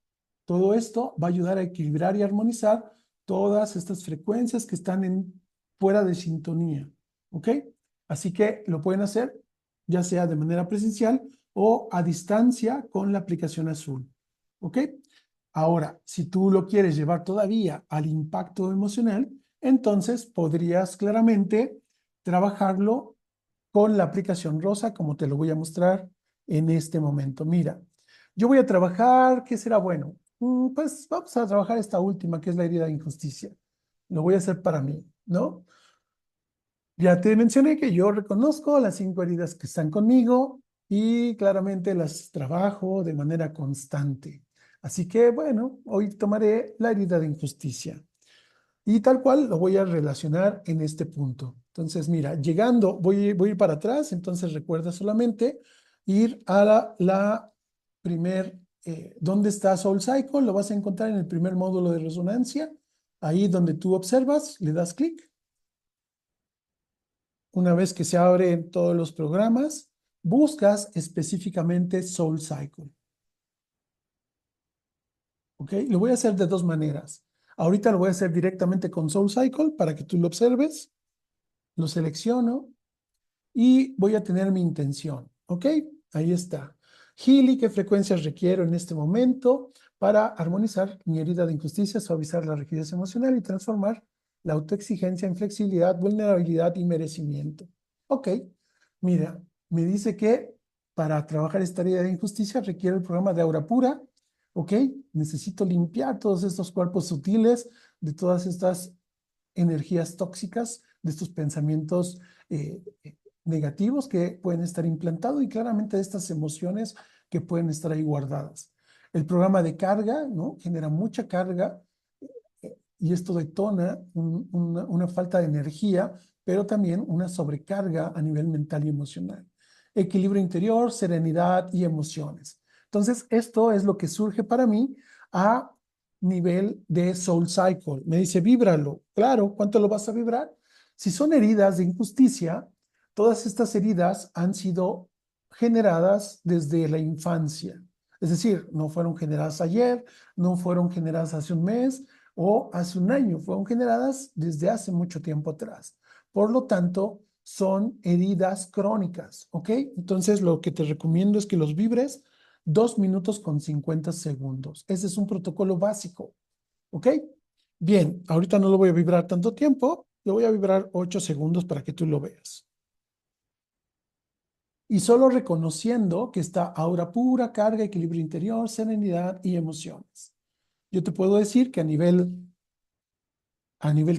todo esto va a ayudar a equilibrar y armonizar todas estas frecuencias que están fuera de sintonía. ¿Ok? Así que lo pueden hacer ya sea de manera presencial o a distancia con la aplicación azul. ¿Ok? Ahora, si tú lo quieres llevar todavía al impacto emocional, entonces podrías claramente trabajarlo con la aplicación rosa, como te lo voy a mostrar en este momento. Mira, yo voy a trabajar, ¿qué será bueno? Pues vamos a trabajar esta última, que es la herida de injusticia. Lo voy a hacer para mí, ¿no? Ya te mencioné que yo reconozco las 5 heridas que están conmigo y claramente las trabajo de manera constante. Así que, bueno, hoy tomaré la herida de injusticia y tal cual lo voy a relacionar en este punto. Entonces, mira, llegando, voy a ir para atrás, entonces recuerda solamente ir a la primer, ¿dónde está Soul Cycle? Lo vas a encontrar en el primer módulo de resonancia, ahí donde tú observas, le das clic. una vez que se abren todos los programas, buscas específicamente Soul Cycle. ¿Ok? Lo voy a hacer de dos maneras. Ahorita lo voy a hacer directamente con Soul Cycle para que tú lo observes. Lo selecciono y voy a tener mi intención. ¿Ok? Ahí está. Healy, ¿qué frecuencias requiero en este momento para armonizar mi herida de injusticia, suavizar la rigidez emocional y transformar la autoexigencia en flexibilidad, vulnerabilidad y merecimiento? Ok, mira, me dice que para trabajar esta herida de injusticia requiere el programa de aura pura. Ok, necesito limpiar todos estos cuerpos sutiles de todas estas energías tóxicas, de estos pensamientos eh, negativos que pueden estar implantados y claramente de estas emociones que pueden estar ahí guardadas. El programa de carga, ¿no? Genera mucha carga y esto detona una falta de energía, pero también una sobrecarga a nivel mental y emocional. Equilibrio interior, serenidad y emociones. Entonces, esto es lo que surge para mí a nivel de Soul Cycle. Me dice, víbralo. Claro, ¿cuánto lo vas a vibrar? Si son heridas de injusticia, todas estas heridas han sido generadas desde la infancia. Es decir, no fueron generadas ayer, no fueron generadas hace un mes o hace un año, fueron generadas desde hace mucho tiempo atrás. Por lo tanto, son heridas crónicas, ¿ok? Entonces, lo que te recomiendo es que los vibres 2 minutos con 50 segundos. Ese es un protocolo básico, ¿ok? Bien, ahorita no lo voy a vibrar tanto tiempo, lo voy a vibrar 8 segundos para que tú lo veas. Y solo reconociendo que está aura pura, carga, equilibrio interior, serenidad y emociones. Yo te puedo decir que a nivel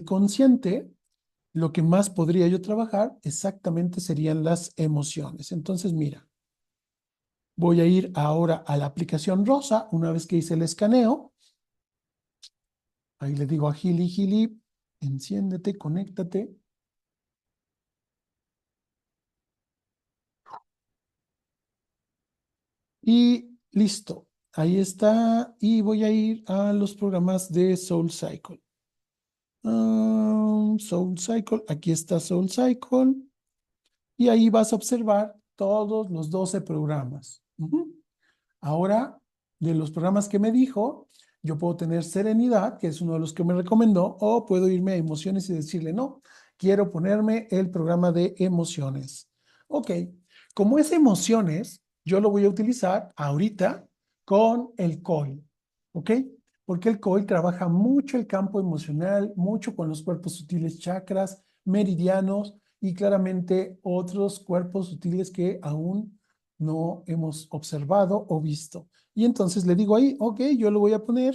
consciente, lo que más podría yo trabajar exactamente serían las emociones. Entonces, mira, voy a ir ahora a la aplicación rosa, una vez que hice el escaneo. Ahí le digo a Gili, Gili, enciéndete, conéctate. Y listo. Ahí está. Y voy a ir a los programas de Soul Cycle. Soul Cycle, aquí está Soul Cycle. Y ahí vas a observar todos los 12 programas. Ahora, de los programas que me dijo, yo puedo tener Serenidad, que es uno de los que me recomendó, o puedo irme a Emociones y decirle, no, quiero ponerme el programa de Emociones. Ok, como es Emociones, yo lo voy a utilizar ahorita con el COIL, ¿ok? Porque el COIL trabaja mucho el campo emocional, mucho con los cuerpos sutiles chakras, meridianos y claramente otros cuerpos sutiles que aún no hemos observado o visto. Y entonces le digo ahí, ok, yo lo voy a poner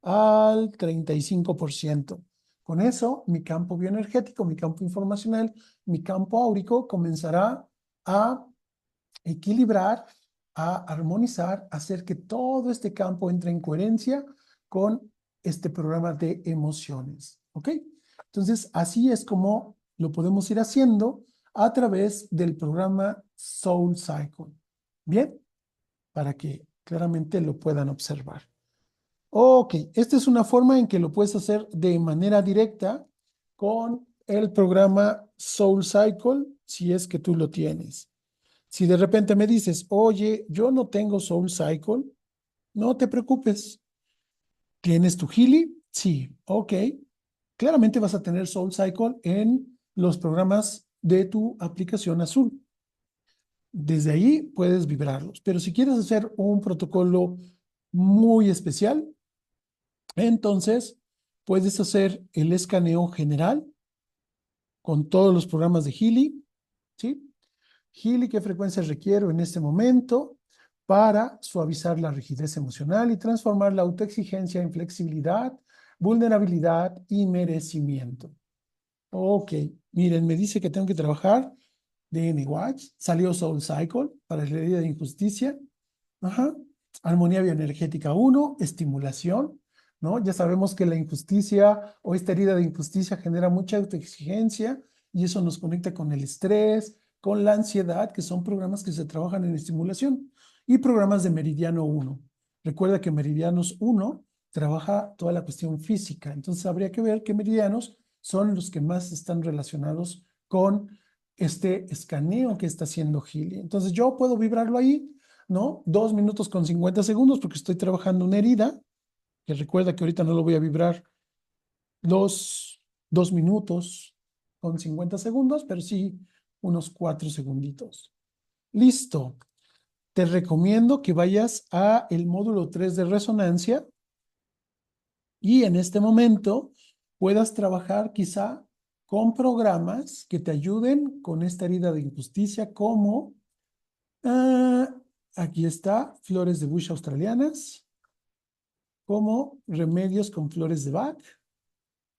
al 35%. Con eso, mi campo bioenergético, mi campo informacional, mi campo áurico comenzará a equilibrar, a armonizar, a hacer que todo este campo entre en coherencia con este programa de emociones. ¿Ok? Entonces, así es como lo podemos ir haciendo a través del programa Soul Cycle. Bien, para que claramente lo puedan observar. Ok, esta es una forma en que lo puedes hacer de manera directa con el programa Soul Cycle, si es que tú lo tienes. Si de repente me dices, oye, yo no tengo Soul Cycle, no te preocupes. ¿Tienes tu Healy? Sí, ok. Claramente vas a tener Soul Cycle en los programas de tu aplicación azul. Desde ahí puedes vibrarlos. Pero si quieres hacer un protocolo muy especial, entonces puedes hacer el escaneo general con todos los programas de Healy, ¿sí? Healy, ¿qué frecuencias requiero en este momento para suavizar la rigidez emocional y transformar la autoexigencia en flexibilidad, vulnerabilidad y merecimiento? Ok, miren, me dice que tengo que trabajar DNA Watch, salió Soul Cycle para la herida de injusticia. Ajá. Armonía bioenergética uno, estimulación, ¿no? Ya sabemos que la injusticia o esta herida de injusticia genera mucha autoexigencia y eso nos conecta con el estrés, con la ansiedad, que son programas que se trabajan en estimulación, y programas de Meridiano uno. Recuerda que Meridianos uno trabaja toda la cuestión física, entonces habría que ver qué meridianos son los que más están relacionados con este escaneo que está haciendo Healy. Entonces yo puedo vibrarlo ahí, ¿no? 2 minutos con 50 segundos porque estoy trabajando una herida, que recuerda que ahorita no lo voy a vibrar los 2 minutos con 50 segundos, pero sí unos 4 segunditos. Listo. Te recomiendo que vayas a el módulo 3 de resonancia y en este momento puedas trabajar quizá con programas que te ayuden con esta herida de injusticia como, ah, aquí está, flores de Bush australianas, como remedios con flores de Bach.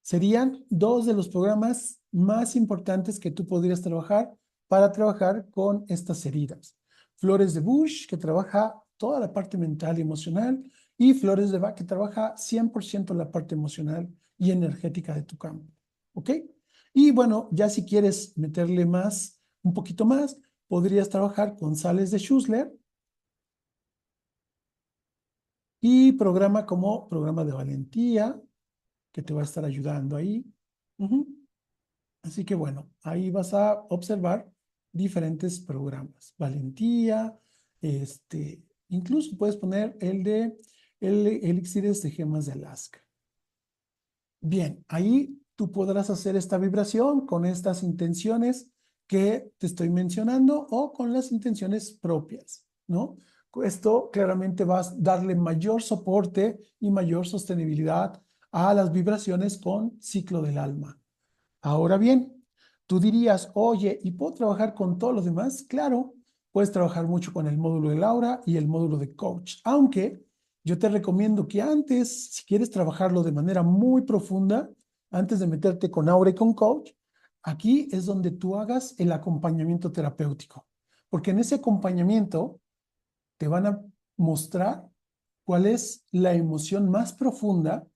Serían dos de los programas más importantes que tú podrías trabajar para trabajar con estas heridas. Flores de Bush, que trabaja toda la parte mental y emocional, y Flores de Bach, que trabaja 100% la parte emocional y energética de tu campo. ¿Ok? Y bueno, ya si quieres meterle más, un poquito más, podrías trabajar con sales de Schussler y programa como programa de valentía, que te va a estar ayudando ahí. Ujú. Así que bueno, ahí vas a observar diferentes programas. Valentía, incluso puedes poner el de el elixires de gemas de Alaska. Bien, ahí tú podrás hacer esta vibración con estas intenciones que te estoy mencionando o con las intenciones propias, ¿no? Esto claramente va a darle mayor soporte y mayor sostenibilidad a las vibraciones con ciclo del alma. Ahora bien, tú dirías, oye, ¿y puedo trabajar con todos los demás? Claro, puedes trabajar mucho con el módulo de Laura y el módulo de coach, aunque yo te recomiendo que antes, si quieres trabajarlo de manera muy profunda, antes de meterte con Aura y con coach, aquí es donde tú hagas el acompañamiento terapéutico, porque en ese acompañamiento te van a mostrar cuál es la emoción más profunda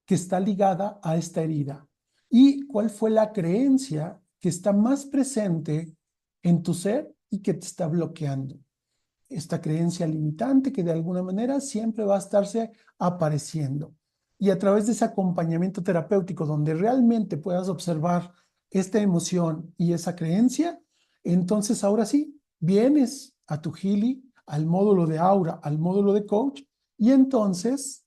que está ligada a esta herida y cuál fue la creencia que está más presente en tu ser y que te está bloqueando. Esta creencia limitante que de alguna manera siempre va a estarse apareciendo. Y a través de ese acompañamiento terapéutico donde realmente puedas observar esta emoción y esa creencia, entonces ahora sí, vienes a tu Healy, al módulo de aura, al módulo de coach, y entonces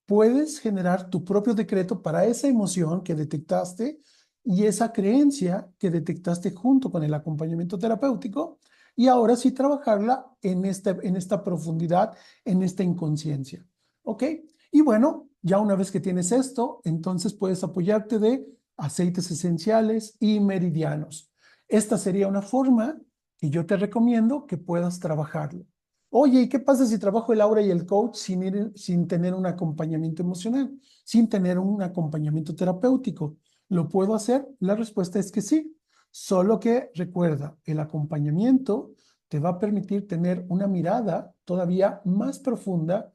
puedes generar tu propio decreto para esa emoción que detectaste y esa creencia que detectaste junto con el acompañamiento terapéutico y ahora sí trabajarla en esta profundidad, en esta inconsciencia. ¿Ok? Y bueno, ya una vez que tienes esto, entonces puedes apoyarte de aceites esenciales y meridianos. Esta sería una forma que yo te recomiendo que puedas trabajarlo. Oye, ¿y qué pasa si trabajo el aura y el coach sin tener un acompañamiento emocional, sin tener un acompañamiento terapéutico? ¿Lo puedo hacer? La respuesta es que sí. Solo que recuerda, el acompañamiento te va a permitir tener una mirada todavía más profunda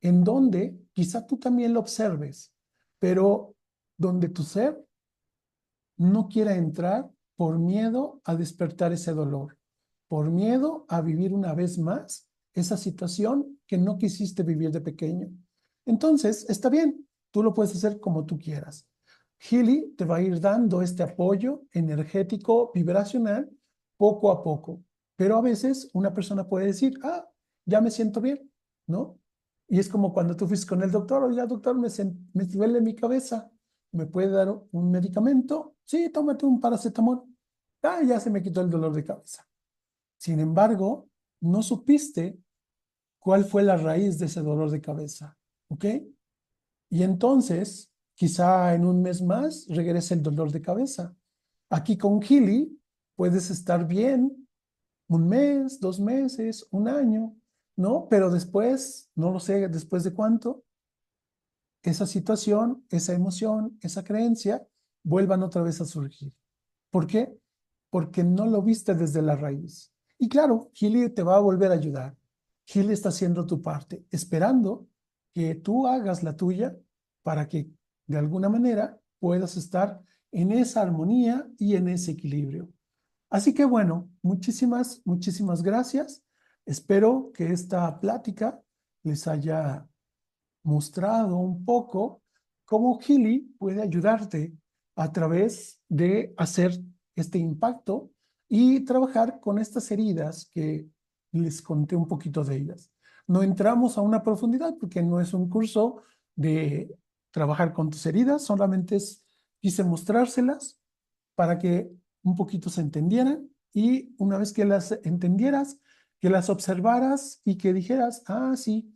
en donde quizá tú también lo observes, pero donde tu ser no quiera entrar por miedo a despertar ese dolor, por miedo a vivir una vez más esa situación que no quisiste vivir de pequeño. Entonces, está bien, tú lo puedes hacer como tú quieras. Healy te va a ir dando este apoyo energético, vibracional, poco a poco. Pero a veces una persona puede decir, ah, ya me siento bien, ¿no? Y es como cuando tú fuiste con el doctor, oiga, doctor, me duele mi cabeza. ¿Me puede dar un medicamento? Sí, tómate un paracetamol. Ah, ya se me quitó el dolor de cabeza. Sin embargo, no supiste cuál fue la raíz de ese dolor de cabeza. ¿Ok? Y entonces, quizá en un mes más regrese el dolor de cabeza. Aquí con Healy puedes estar bien un mes, 2 meses, un año, ¿no? Pero después, no lo sé, después de cuánto, esa situación, esa emoción, esa creencia, vuelvan otra vez a surgir. ¿Por qué? Porque no lo viste desde la raíz. Y claro, Gili te va a volver a ayudar. Gili está haciendo tu parte, esperando que tú hagas la tuya para que de alguna manera puedas estar en esa armonía y en ese equilibrio. Así que bueno, muchísimas, muchísimas gracias. Espero que esta plática les haya mostrado un poco cómo Healy puede ayudarte a través de hacer este impacto y trabajar con estas heridas que les conté un poquito de ellas. No entramos a una profundidad porque no es un curso de trabajar con tus heridas, solamente quise mostrárselas para que un poquito se entendieran y una vez que las entendieras, que las observaras y que dijeras, ah, sí,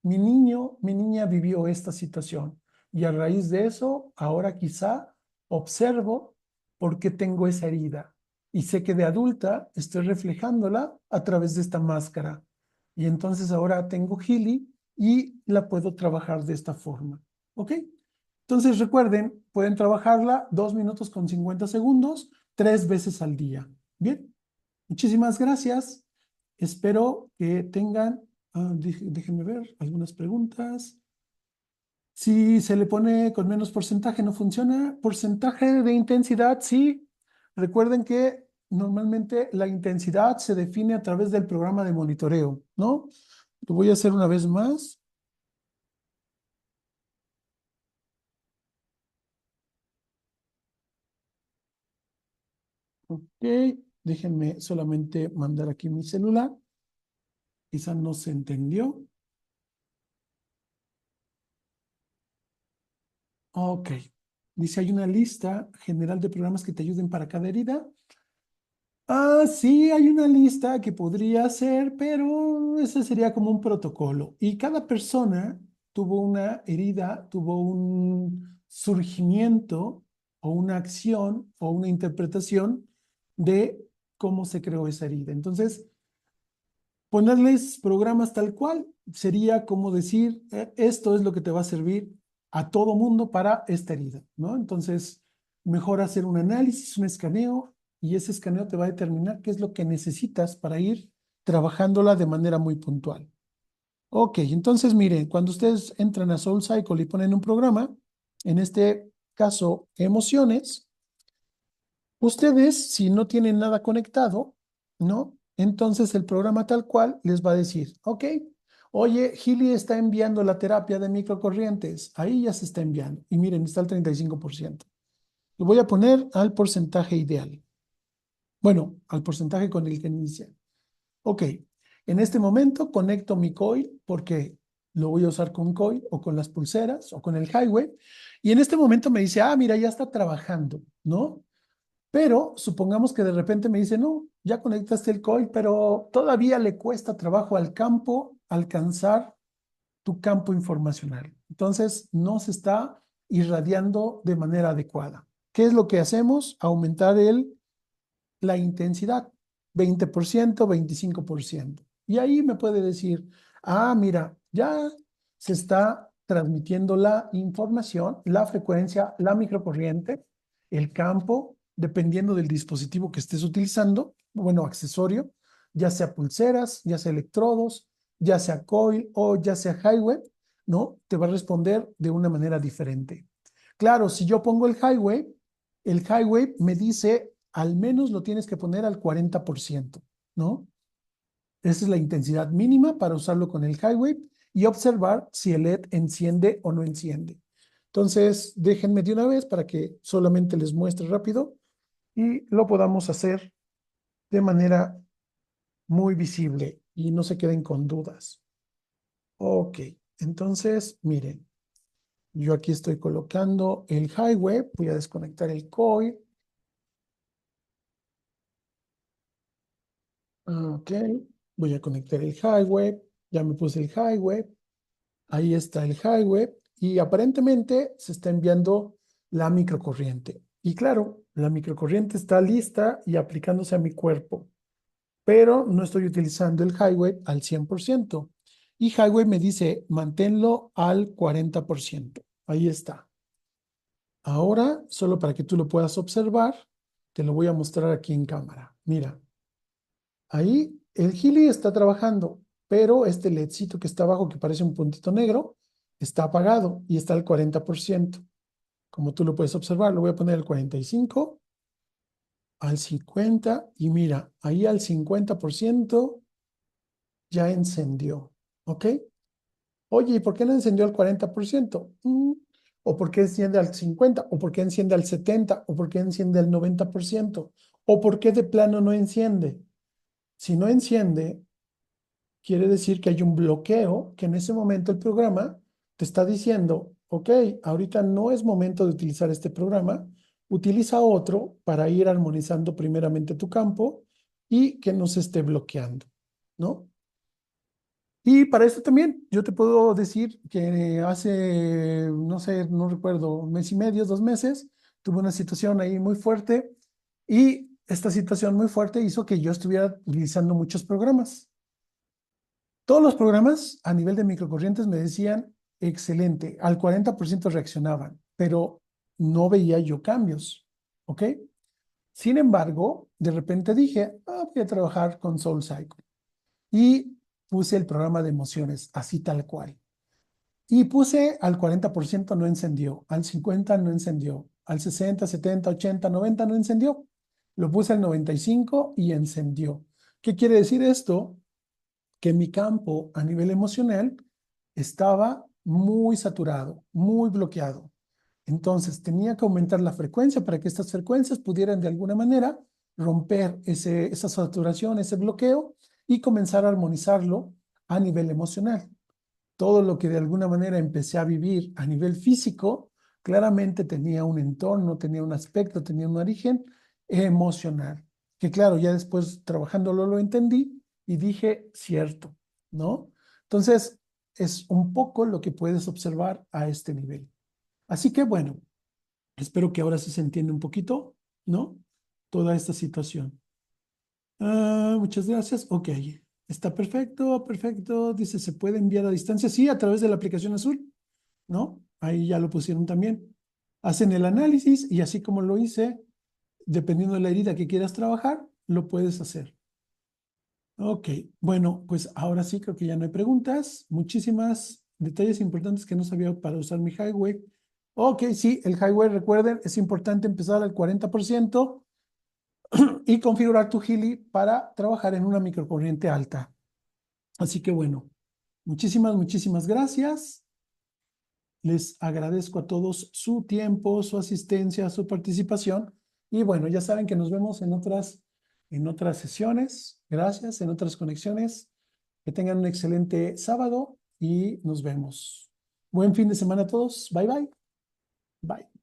mi niño, mi niña vivió esta situación y a raíz de eso, ahora quizá observo por qué tengo esa herida y sé que de adulta estoy reflejándola a través de esta máscara y entonces ahora tengo Healy y la puedo trabajar de esta forma. ¿Ok? Entonces recuerden, pueden trabajarla 2 minutos con 50 segundos, 3 veces al día. Bien, muchísimas gracias. Espero que tengan, déjenme ver algunas preguntas. Si se le pone con menos porcentaje, no funciona. Porcentaje de intensidad, sí. Recuerden que normalmente la intensidad se define a través del programa de monitoreo, ¿no? Lo voy a hacer una vez más. Ok, déjenme solamente mandar aquí mi celular. Quizá no se entendió. Ok. Dice, hay una lista general de programas que te ayuden para cada herida. Ah, sí, hay una lista que podría ser, pero ese sería como un protocolo. Y cada persona tuvo una herida, tuvo un surgimiento o una acción o una interpretación de cómo se creó esa herida. Entonces, ponerles programas tal cual sería como decir, esto es lo que te va a servir a todo mundo para esta herida, ¿no? Entonces, mejor hacer un análisis, un escaneo, y ese escaneo te va a determinar qué es lo que necesitas para ir trabajándola de manera muy puntual. Ok, entonces miren, cuando ustedes entran a SoulCycle y ponen un programa, en este caso, emociones, ustedes, si no tienen nada conectado, ¿no? Entonces el programa tal cual les va a decir, ok, oye, Gili está enviando la terapia de microcorrientes. Ahí ya se está enviando. Y miren, está al 35%. Lo voy a poner al porcentaje ideal. Bueno, al porcentaje con el que inicia. Ok, en este momento conecto mi coil porque lo voy a usar con coil o con las pulseras o con el highway. Y en este momento me dice, ah, mira, ya está trabajando, ¿no? Pero supongamos que de repente me dice, no, ya conectaste el coil, pero todavía le cuesta trabajo al campo alcanzar tu campo informacional. Entonces, no se está irradiando de manera adecuada. ¿Qué es lo que hacemos? Aumentar la intensidad, 20%, 25%. Y ahí me puede decir, ah, mira, ya se está transmitiendo la información, la frecuencia, la microcorriente, el campo, dependiendo del dispositivo que estés utilizando, bueno, accesorio, ya sea pulseras, ya sea electrodos, ya sea coil o ya sea highway, ¿no? Te va a responder de una manera diferente. Claro, si yo pongo el highway me dice al menos lo tienes que poner al 40%, ¿no? Esa es la intensidad mínima para usarlo con el highway y observar si el LED enciende o no enciende. Entonces, déjenme de una vez para que solamente les muestre rápido y lo podamos hacer de manera muy visible y no se queden con dudas. Ok, entonces, miren, yo aquí estoy colocando el highway, voy a desconectar el coil. Ok, voy a conectar el highway, ya me puse el highway, ahí está el highway y aparentemente se está enviando la microcorriente. Y claro, la microcorriente está lista y aplicándose a mi cuerpo, pero no estoy utilizando el highway al 100%. Y highway me dice, manténlo al 40%. Ahí está. Ahora, solo para que tú lo puedas observar, te lo voy a mostrar aquí en cámara. Mira. Ahí el Gili está trabajando, pero este LEDcito que está abajo, que parece un puntito negro, está apagado y está al 40%. Como tú lo puedes observar, lo voy a poner al 45, al 50 y mira, ahí al 50% ya encendió. ¿Ok? Oye, ¿y por qué no encendió al 40%? o por qué enciende al 50%, o por qué enciende al 70%, o por qué enciende al 90%, o por qué de plano no enciende. Si no enciende, quiere decir que hay un bloqueo que en ese momento el programa te está diciendo, ok, ahorita no es momento de utilizar este programa, utiliza otro para ir armonizando primeramente tu campo y que no se esté bloqueando, ¿no? Y para esto también, yo te puedo decir que hace, no sé, no recuerdo, un mes y medio, 2 meses, tuve una situación ahí muy fuerte y esta situación muy fuerte hizo que yo estuviera utilizando muchos programas. Todos los programas a nivel de microcorrientes me decían, excelente, al 40% reaccionaban, pero no veía yo cambios, ¿ok? Sin embargo, de repente dije, voy a trabajar con SoulCycle y puse el programa de emociones, así tal cual. Y puse al 40% no encendió, al 50% no encendió, al 60, 70, 80, 90 no encendió. Lo puse al 95 y encendió. ¿Qué quiere decir esto? Que mi campo a nivel emocional estaba muy saturado, muy bloqueado. Entonces tenía que aumentar la frecuencia para que estas frecuencias pudieran de alguna manera romper esa saturación, ese bloqueo y comenzar a armonizarlo a nivel emocional. Todo lo que de alguna manera empecé a vivir a nivel físico, claramente tenía un entorno, tenía un aspecto, tenía un origen emocional, que claro, ya después trabajándolo lo entendí y dije, cierto, ¿no? Entonces, es un poco lo que puedes observar a este nivel. Así que bueno, espero que ahora sí se entienda un poquito, ¿no? Toda esta situación. Muchas gracias. Ok, está perfecto, perfecto. Dice, ¿se puede enviar a distancia? Sí, a través de la aplicación azul, ¿no? Ahí ya lo pusieron también. Hacen el análisis y así como lo hice, dependiendo de la herida que quieras trabajar, lo puedes hacer. Ok, bueno, pues ahora sí creo que ya no hay preguntas. Muchísimas detalles importantes que no sabía para usar mi highway. Ok, sí, el highway, recuerden, es importante empezar al 40% y configurar tu Healy para trabajar en una microcorriente alta. Así que bueno, muchísimas gracias. Les agradezco a todos su tiempo, su asistencia, su participación. Y bueno, ya saben que nos vemos en otras sesiones. Gracias, en otras conexiones. Que tengan un excelente sábado y nos vemos. Buen fin de semana a todos. Bye, bye. Bye.